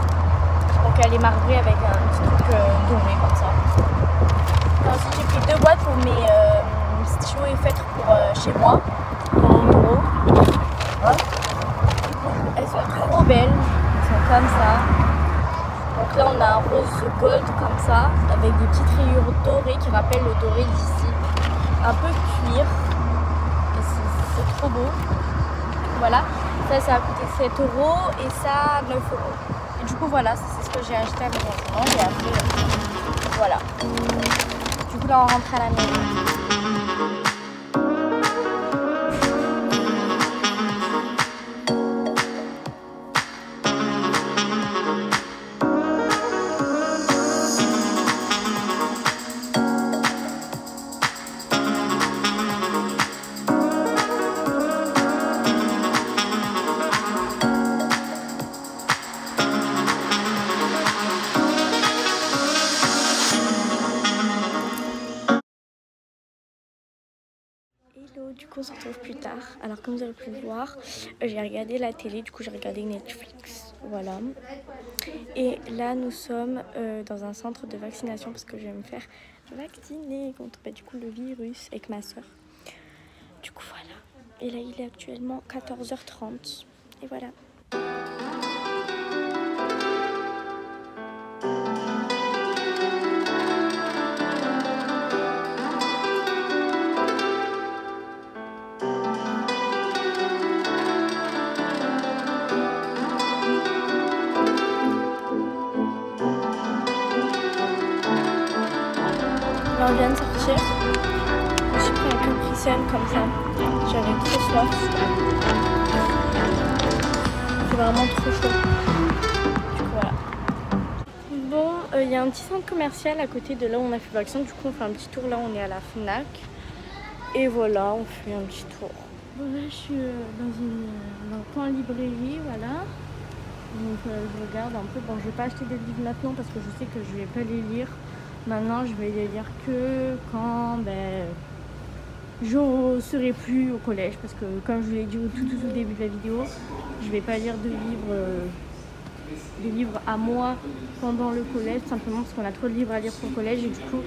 Donc, elle est marbrée avec un petit truc doré comme ça. Ensuite, j'ai pris 2 boîtes pour mes stylos et feutres pour chez moi, pour mon bureau. Elles sont trop belles, elles sont comme ça. Donc là, on a un rose gold comme ça, avec des petites rayures dorées qui rappellent le doré d'ici. Un peu cuir, et c'est trop beau. Voilà. Ça a coûté 7 € et ça 9 €. Et du coup, voilà, c'est ce que j'ai acheté à mes enfants. Et après, voilà. Du coup, là, on rentre à la maison. Hello, du coup on se retrouve plus tard. Alors comme vous avez pu le voir, j'ai regardé la télé, du coup j'ai regardé Netflix, voilà. Et là nous sommes dans un centre de vaccination parce que je vais me faire vacciner contre du coup le virus avec ma soeur. Du coup voilà. Et là il est actuellement 14h30 et voilà. Là, on vient de sortir. Je me suis pris un capricène comme ça. J'avais trop soif. C'est vraiment trop chaud. Du coup, voilà. Bon, il y a un petit centre commercial à côté de là où on a fait le vaccin. Du coup, on fait un petit tour. Là, on est à la Fnac. Et voilà, on fait un petit tour. Bon, là, je suis dans un coin librairie, voilà. Donc, je regarde un peu. Bon, je vais pas acheter des livres maintenant parce que je sais que je vais pas les lire. Maintenant, je vais les lire que quand je serai plus au collège. Parce que, comme je vous l'ai dit au tout début de la vidéo, je vais pas lire de livres à moi pendant le collège. Simplement parce qu'on a trop de livres à lire pour le collège. Et du coup,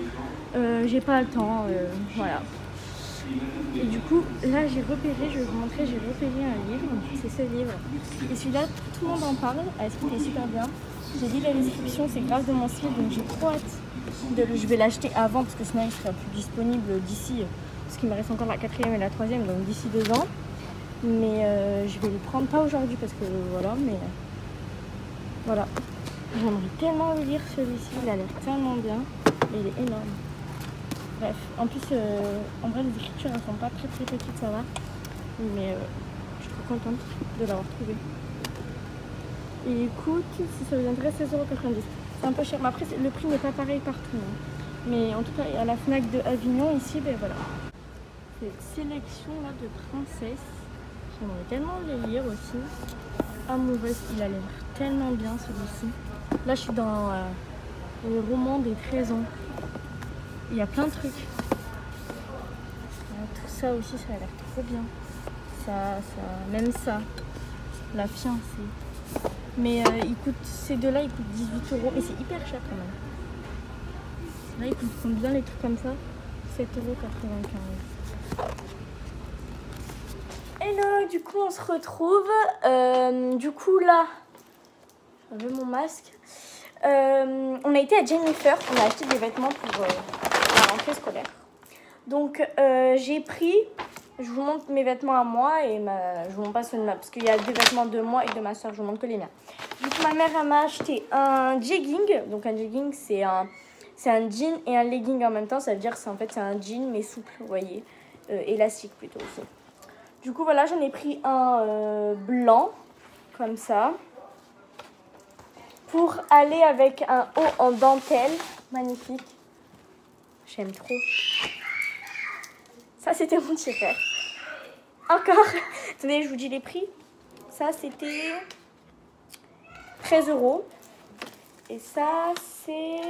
j'ai pas le temps. Voilà. Et du coup, là, j'ai repéré, je vais vous montrer, j'ai repéré un livre. C'est ce livre. Et celui-là, tout le monde en parle. Elle expliquait super bien. J'ai lu la description, c'est grave de mon style, donc j'ai trop hâte. Je vais l'acheter avant parce que sinon il sera plus disponible d'ici, parce qu'il me reste encore la 4e et la 3e, donc d'ici 2 ans. Mais je vais le prendre pas aujourd'hui parce que voilà, mais voilà. J'aimerais tellement le lire celui-ci, il a l'air tellement bien, et il est énorme. Bref, en plus, en vrai les écritures elles sont pas très petites, ça va, mais je suis trop contente de l'avoir trouvé. Et écoute, si ça vous intéresse, 16,90 €. C'est un peu cher, mais après le prix n'est pas pareil partout. Hein. Mais en tout cas, à la Fnac de Avignon, ici, ben voilà. Cette sélection là de princesses, j'aimerais tellement les lire aussi. Amoureuse, il a l'air tellement bien celui-ci. Là, je suis dans le roman des 13 ans. Il y a plein de trucs. Tout ça aussi, ça a l'air trop bien. Même ça, la fiancée. Mais ces deux-là, ils coûtent 18 €. Mais c'est hyper cher quand même. Là, ils coûtent combien les trucs comme ça? 7,95 €. Hello, du coup, on se retrouve. Du coup, là, j'avais mon masque. On a été à Jennifer. On a acheté des vêtements pour la rentrée scolaire. Donc, j'ai pris... Je vous montre mes vêtements à moi et je vous montre pas ceux de ma... Parce qu'il y a des vêtements de moi et de ma soeur. Je vous montre que les miens. Du coup, ma mère elle m'a acheté un jegging. Donc, un jegging, c'est un jean et un legging en même temps. Ça veut dire que c'est un jean mais souple, vous voyez. Élastique plutôt aussi. Du coup, voilà, j'en ai pris un blanc, comme ça. Pour aller avec un haut en dentelle. Magnifique. J'aime trop. Ça, c'était mon tireur. Encore. Attendez, je vous dis les prix. Ça, c'était 13 €. Et ça, c'est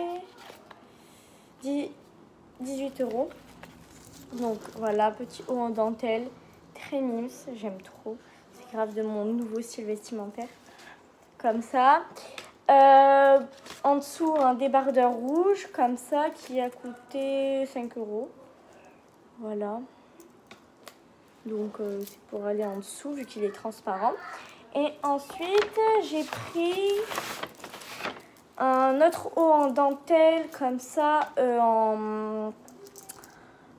18 €. Donc, voilà, petit haut en dentelle. Très mimes. J'aime trop. C'est grave de mon nouveau style vestimentaire. Comme ça. En dessous, un débardeur rouge. Comme ça, qui a coûté 5 €. Voilà. Donc, c'est pour aller en dessous, vu qu'il est transparent. Et ensuite, j'ai pris un autre haut en dentelle, comme ça,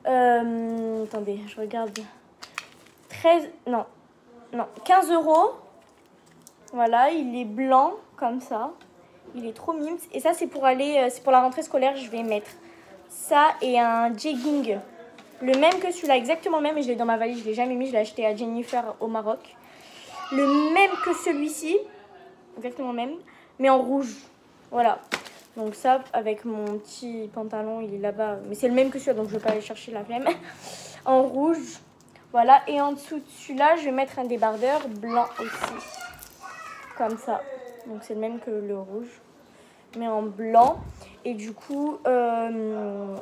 attendez, je regarde. 13, non. non, 15 €. Voilà, il est blanc comme ça. Il est trop mimes. Et ça, c'est pour aller, c'est pour la rentrée scolaire. Je vais mettre ça et un jegging. Le même que celui-là, exactement le même. Et je l'ai dans ma valise, je l'ai jamais mis. Je l'ai acheté à Jennifer au Maroc. Le même que celui-ci. Exactement le même. Mais en rouge. Voilà. Donc ça, avec mon petit pantalon, il est là-bas. Mais c'est le même que celui-là, donc je ne vais pas aller chercher la flemme. En rouge. Voilà. Et en dessous de celui-là, je vais mettre un débardeur blanc aussi. Comme ça. Donc c'est le même que le rouge. Mais en blanc. Et du coup,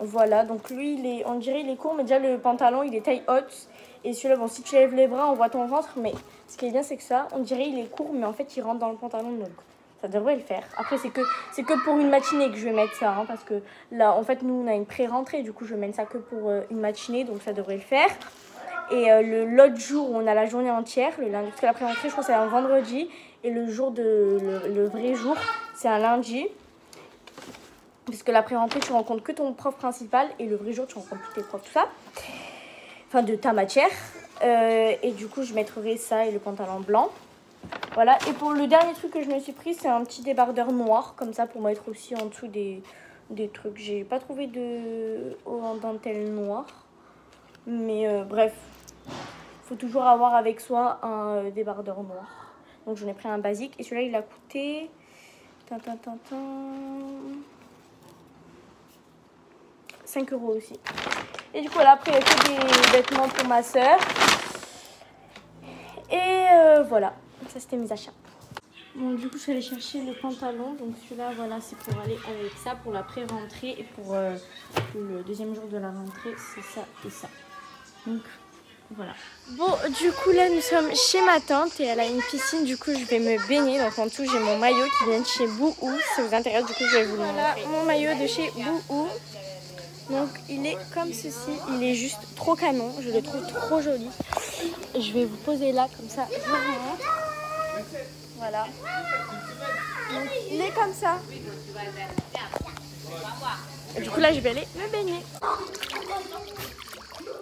voilà. Donc lui, on dirait il est court, mais déjà le pantalon, il est taille haute. Et celui-là, bon, si tu lèves les bras, on voit ton ventre. Mais ce qui est bien, c'est que ça, on dirait il est court, mais en fait, il rentre dans le pantalon. Donc ça devrait le faire. Après, c'est que pour une matinée que je vais mettre ça. Hein, parce que là, en fait, nous, on a une pré-rentrée. Du coup, je vais mettre ça que pour une matinée. Donc ça devrait le faire. Et l'autre jour, on a la journée entière, le lundi, parce que la pré-rentrée, je crois que c'est un vendredi. Et le jour le vrai jour, c'est un lundi. Parce que la pré-rentrée, tu rencontres que ton prof principal. Et le vrai jour, tu rencontres tous tes profs, tout ça. Enfin, de ta matière. Et du coup, je mettrai ça et le pantalon blanc. Voilà. Et pour le dernier truc que je me suis pris, c'est un petit débardeur noir. Comme ça, pour mettre aussi en dessous des trucs. J'ai pas trouvé en dentelle noire. Mais bref. Faut toujours avoir avec soi un débardeur noir. Donc j'en ai pris un basique. Et celui-là, il a coûté 5 € aussi. Et du coup, là, après, il y a que des vêtements pour ma soeur. Et voilà. Ça, c'était mes achats. Bon, du coup, je suis allée chercher le pantalon. Donc celui-là, voilà, c'est pour aller avec ça pour la pré-rentrée. Et pour le deuxième jour de la rentrée, c'est ça et ça. Donc voilà. Bon, du coup, là, nous sommes chez ma tante et elle a une piscine. Du coup, je vais me baigner. Donc, en dessous, j'ai mon maillot qui vient de chez Bouhou. Si ça vous intéresse, du coup, je vais vous le montrer. Voilà, mon maillot de chez Bouhou. Donc, il est comme ceci. Il est juste trop canon. Je le trouve trop joli. Je vais vous poser là, comme ça, je vous montre. Voilà. Donc, il est comme ça. Et du coup, là, je vais aller me baigner.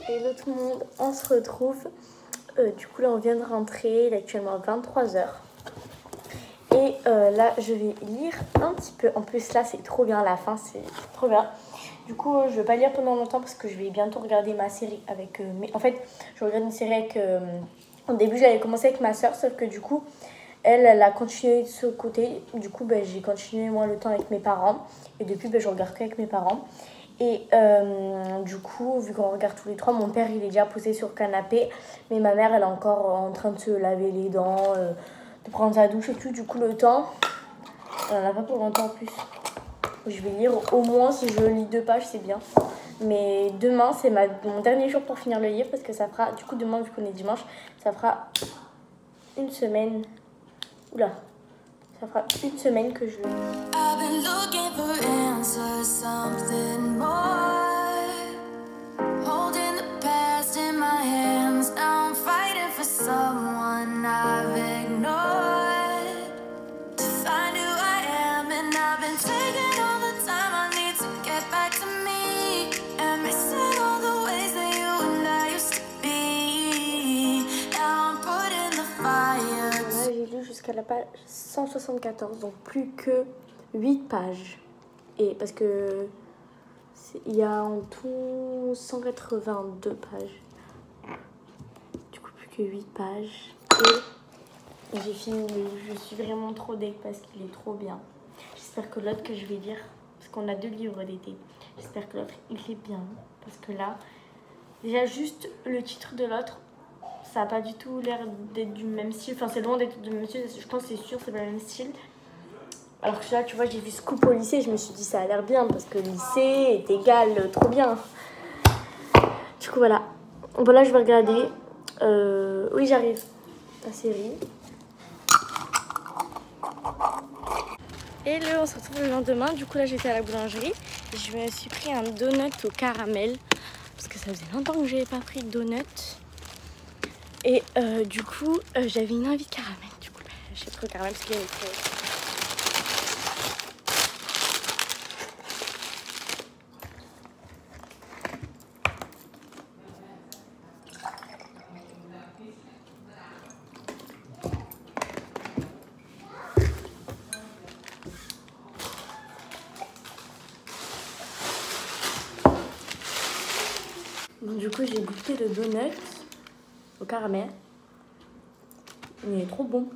Hello tout le monde, on se retrouve. Du coup là on vient de rentrer, il est actuellement 23 h. Et là je vais lire un petit peu. En plus là c'est trop bien, la fin c'est trop bien. Du coup je vais pas lire pendant longtemps parce que je vais bientôt regarder ma série avec En fait je regarde une série avec... Au début j'avais commencé avec ma soeur, sauf que du coup elle a continué de ce côté. Du coup j'ai continué moi le temps avec mes parents. Et depuis je regarde qu'avec mes parents. Et du coup, vu qu'on regarde tous les trois, mon père il est déjà posé sur le canapé, mais ma mère elle est encore en train de se laver les dents, de prendre sa douche et tout. Du coup, le temps, on n'en a pas pour longtemps en plus. Je vais lire au moins, si je lis 2 pages, c'est bien. Mais demain, c'est mon dernier jour pour finir le livre parce que ça fera, du coup, demain, vu qu'on est dimanche, ça fera une semaine. Oula! Ça fera une semaine que je... I've been looking for answers, something more. Holding the past in my hands, now I'm fighting for someone I've ignored. To find who I am, and I've been taking all the time I need to get back to me. And missing all the ways that you and I used to be. Now I'm put in the fire. Là, j'ai lu jusqu'à la page 174, donc plus que 8 pages. Et parce que il y a en tout 182 pages. Du coup, plus que 8 pages. Et j'ai fini le livre. Je suis vraiment trop deg parce qu'il est trop bien. J'espère que l'autre que je vais lire, parce qu'on a 2 livres d'été, j'espère que l'autre il est bien. Parce que là, déjà juste le titre de l'autre, ça n'a pas du tout l'air d'être du même style. Enfin, c'est loin d'être du même style. Je pense que c'est sûr, c'est pas le même style. Alors que là, tu vois, j'ai vu Scoop au lycée. Je me suis dit, ça a l'air bien. Parce que le lycée est égal, trop bien. Du coup, voilà. Bon, là, je vais regarder. Oui, j'arrive. La série. Et on se retrouve le lendemain. Du coup, là, j'étais à la boulangerie. Je me suis pris un donut au caramel. Parce que ça faisait longtemps que je n'avais pas pris de donut. Et du coup, j'avais une envie de caramel. Du coup, j'ai pris le caramel parce qu'il y avait trop. du coup, j'ai goûté le donut au caramel. Il est trop bon.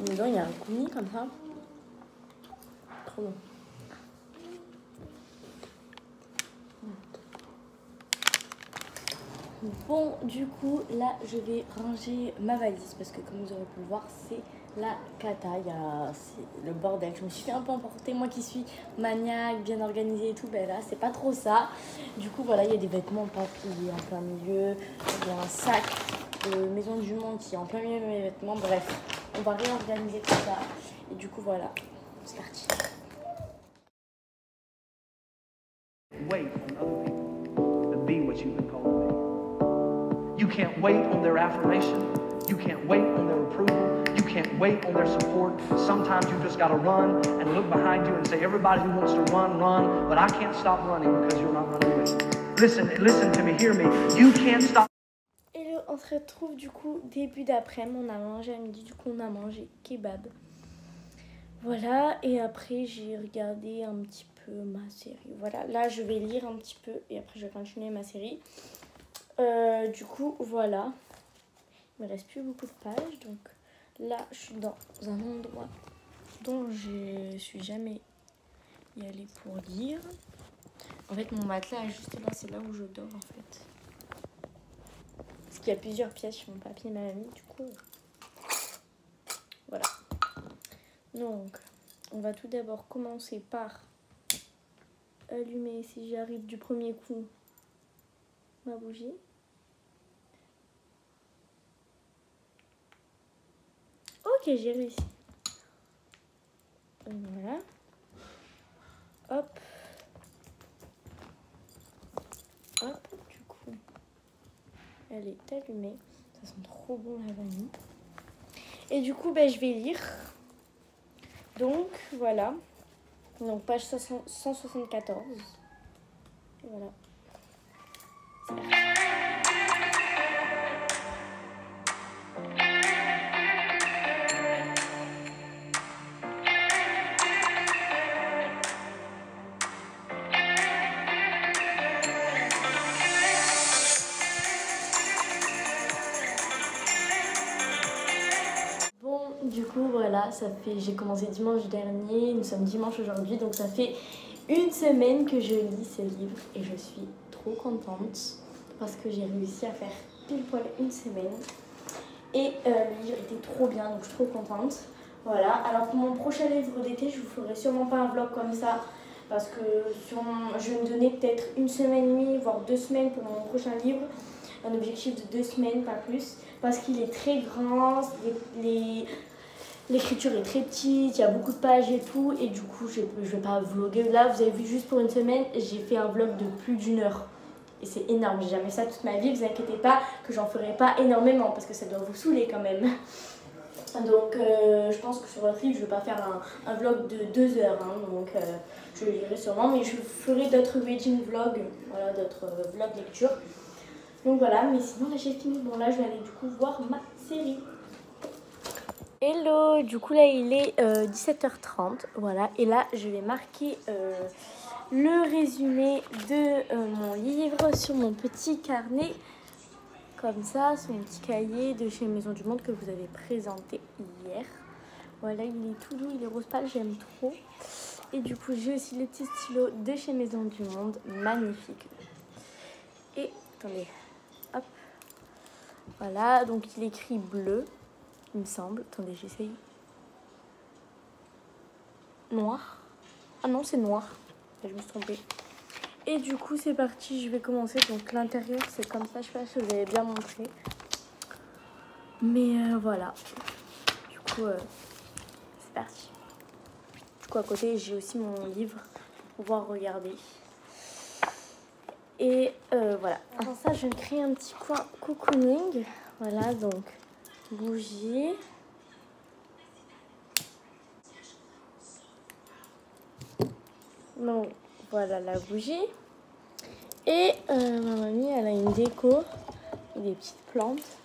Dedans, il y a un coulis comme ça. Trop bon. Bon, du coup, là, je vais ranger ma valise parce que comme vous aurez pu le voir, c'est la cata. C'est le bordel. Je me suis fait un peu emporter. Moi qui suis maniaque, bien organisée et tout, ben là, c'est pas trop ça. Du coup, voilà, il y a des vêtements en papier en plein milieu. Il y a un sac de Maison du Monde qui est en plein milieu de mes vêtements. Bref, on va réorganiser tout ça. Et du coup, voilà, c'est parti. Wait on other people to be what you've been called to be. You can't wait on their affirmation. You can't wait on their approval. You can't wait on their support. Sometimes you just got to run and look behind you and say, everybody who wants to run, run, but I can't stop running because you're not running with me. Listen to me, hear me. You can't stop. Hello, on se retrouve du coup début d'après-midi. On a mangé à midi, du coup on a mangé kebab. Voilà, et après j'ai regardé un petit peu ma série. Voilà, là je vais lire un petit peu et après je vais continuer ma série. Du coup, voilà. Il me reste plus beaucoup de pages. Donc là, je suis dans un endroit dont je suis jamais y allée pour lire. En fait, mon matelas est juste là. C'est là où je dors, en fait. Parce qu'il y a plusieurs pièces chez mon papy et ma mamie. Du coup, voilà. Donc, on va tout d'abord commencer par allumer, si j'arrive du premier coup, ma bougie. Ok, j'ai réussi. Voilà. Hop. Hop, du coup, elle est allumée. Ça sent trop bon la vanille. Et du coup, ben, je vais lire. Donc, voilà. Donc, page 174. Et voilà. C'est parti. Du coup, voilà, ça fait. J'ai commencé dimanche dernier, nous sommes dimanche aujourd'hui, donc ça fait une semaine que je lis ce livre et je suis trop contente parce que j'ai réussi à faire pile poil une semaine et le livre était trop bien, donc je suis trop contente. Voilà, alors pour mon prochain livre d'été, je vous ferai sûrement pas un vlog comme ça parce que je vais me donner peut-être une semaine et demie, voire 2 semaines pour mon prochain livre. Un objectif de 2 semaines, pas plus, parce qu'il est très grand, l'écriture est très petite, il y a beaucoup de pages et tout, et du coup je vais pas vlogger. Là vous avez vu juste pour une semaine, j'ai fait un vlog de plus d'1 heure. Et c'est énorme, j'ai jamais fait ça toute ma vie, vous inquiétez pas que j'en ferai pas énormément, parce que ça doit vous saouler quand même. Donc je pense que sur votre livre je vais pas faire un vlog de 2 heures, hein, donc je le lirai sûrement, mais je ferai d'autres reading vlogs, voilà, d'autres vlogs lecture. Donc voilà, mais sinon là j'ai fini. Bon là je vais aller du coup voir ma série. Hello, du coup là il est 17h30, voilà. Et là je vais marquer le résumé de mon livre sur mon petit carnet. Comme ça, sur mon petit cahier de chez Maison du Monde que vous avez présenté hier. Voilà, il est tout doux, il est rose pâle, j'aime trop. Et du coup j'ai aussi le petit stylo de chez Maison du Monde, magnifique. Et attendez. Hop. Voilà, donc il écrit bleu, il me semble. Attendez, j'essaye. Noir. Ah non, c'est noir. Je me suis trompée. Et du coup, c'est parti, je vais commencer. Donc l'intérieur, c'est comme ça, je sais pas si vous avez bien montré. Mais voilà. Du coup, c'est parti. Du coup, à côté, j'ai aussi mon livre pour pouvoir regarder. Et voilà. Avant ça, je vais créer un petit coin cocooning. Voilà, donc bougie. Donc voilà la bougie. Et ma mamie, elle a une déco et des petites plantes.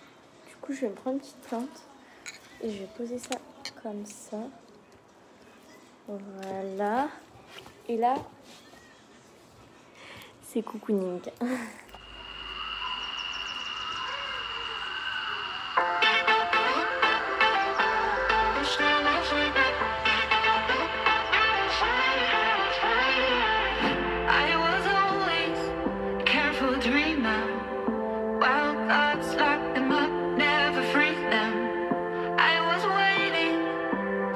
Du coup, je vais me prendre une petite plante et je vais poser ça comme ça. Voilà. Et là, c'est cocooning. I was always a careful dreamer. Wild thoughts, lock them up, never free them. I was waiting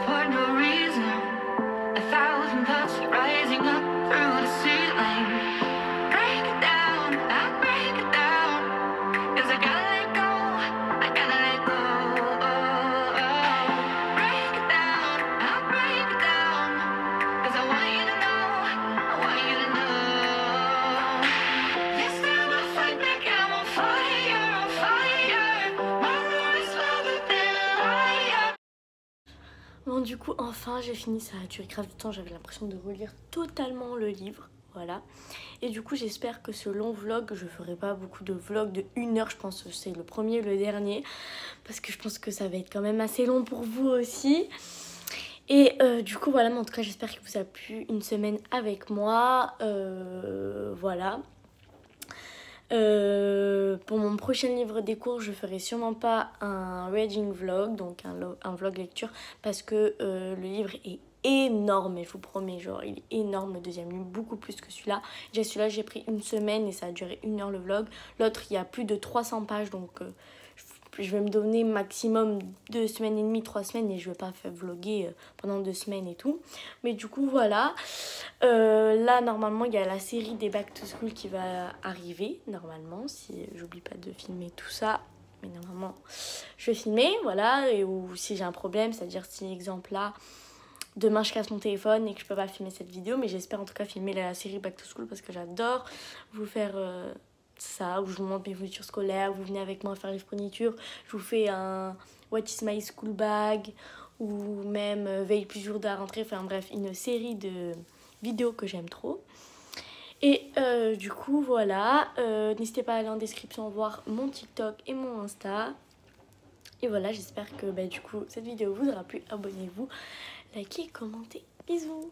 for no reason. 1,000 thoughts rising up through the ceiling. Break it down, I'll break it down. 'Cause I gotta let go, I gotta let go. Break it down, I'll break it down. 'Cause I want you to know, I want you to know. This time I fight back, I'm on fire, on fire. My love is louder than a liar. Bon, du coup, enfin, j'ai fini. Ça a duré grave du temps. J'avais l'impression de relire totalement le livre. Voilà. Et du coup, j'espère que ce long vlog, je ferai pas beaucoup de vlogs de 1 heure. Je pense que c'est le premier, le dernier. Parce que je pense que ça va être quand même assez long pour vous aussi. Et du coup, voilà. Mais en tout cas, j'espère qu'il vous a plu une semaine avec moi. Voilà. Pour mon prochain livre des cours, je ferai sûrement pas un reading vlog, donc un vlog lecture, parce que le livre est énorme, et je vous promets, genre il est énorme, le deuxième livre, beaucoup plus que celui-là. Déjà celui-là j'ai pris 1 semaine et ça a duré 1 heure le vlog. L'autre il y a plus de 300 pages, donc je vais me donner maximum 2 semaines et demie, 3 semaines, et je vais pas faire vlogger pendant 2 semaines et tout. Mais du coup voilà, là normalement il y a la série des Back to School qui va arriver, normalement, si j'oublie pas de filmer tout ça. Mais normalement je vais filmer, voilà. Et ou si j'ai un problème, c'est-à-dire si exemple là demain je casse mon téléphone et que je peux pas filmer cette vidéo, mais j'espère en tout cas filmer la série Back to School parce que j'adore vous faire ça, où je vous montre mes fournitures scolaires, vous venez avec moi faire les fournitures, je vous fais un What is my school bag, ou même veille plus jour de la rentrée, enfin bref, une série de vidéos que j'aime trop. Et du coup voilà, n'hésitez pas à aller en description voir mon TikTok et mon Insta. Et voilà, j'espère que du coup cette vidéo vous aura plu. Abonnez-vous, likez, commentez, bisous.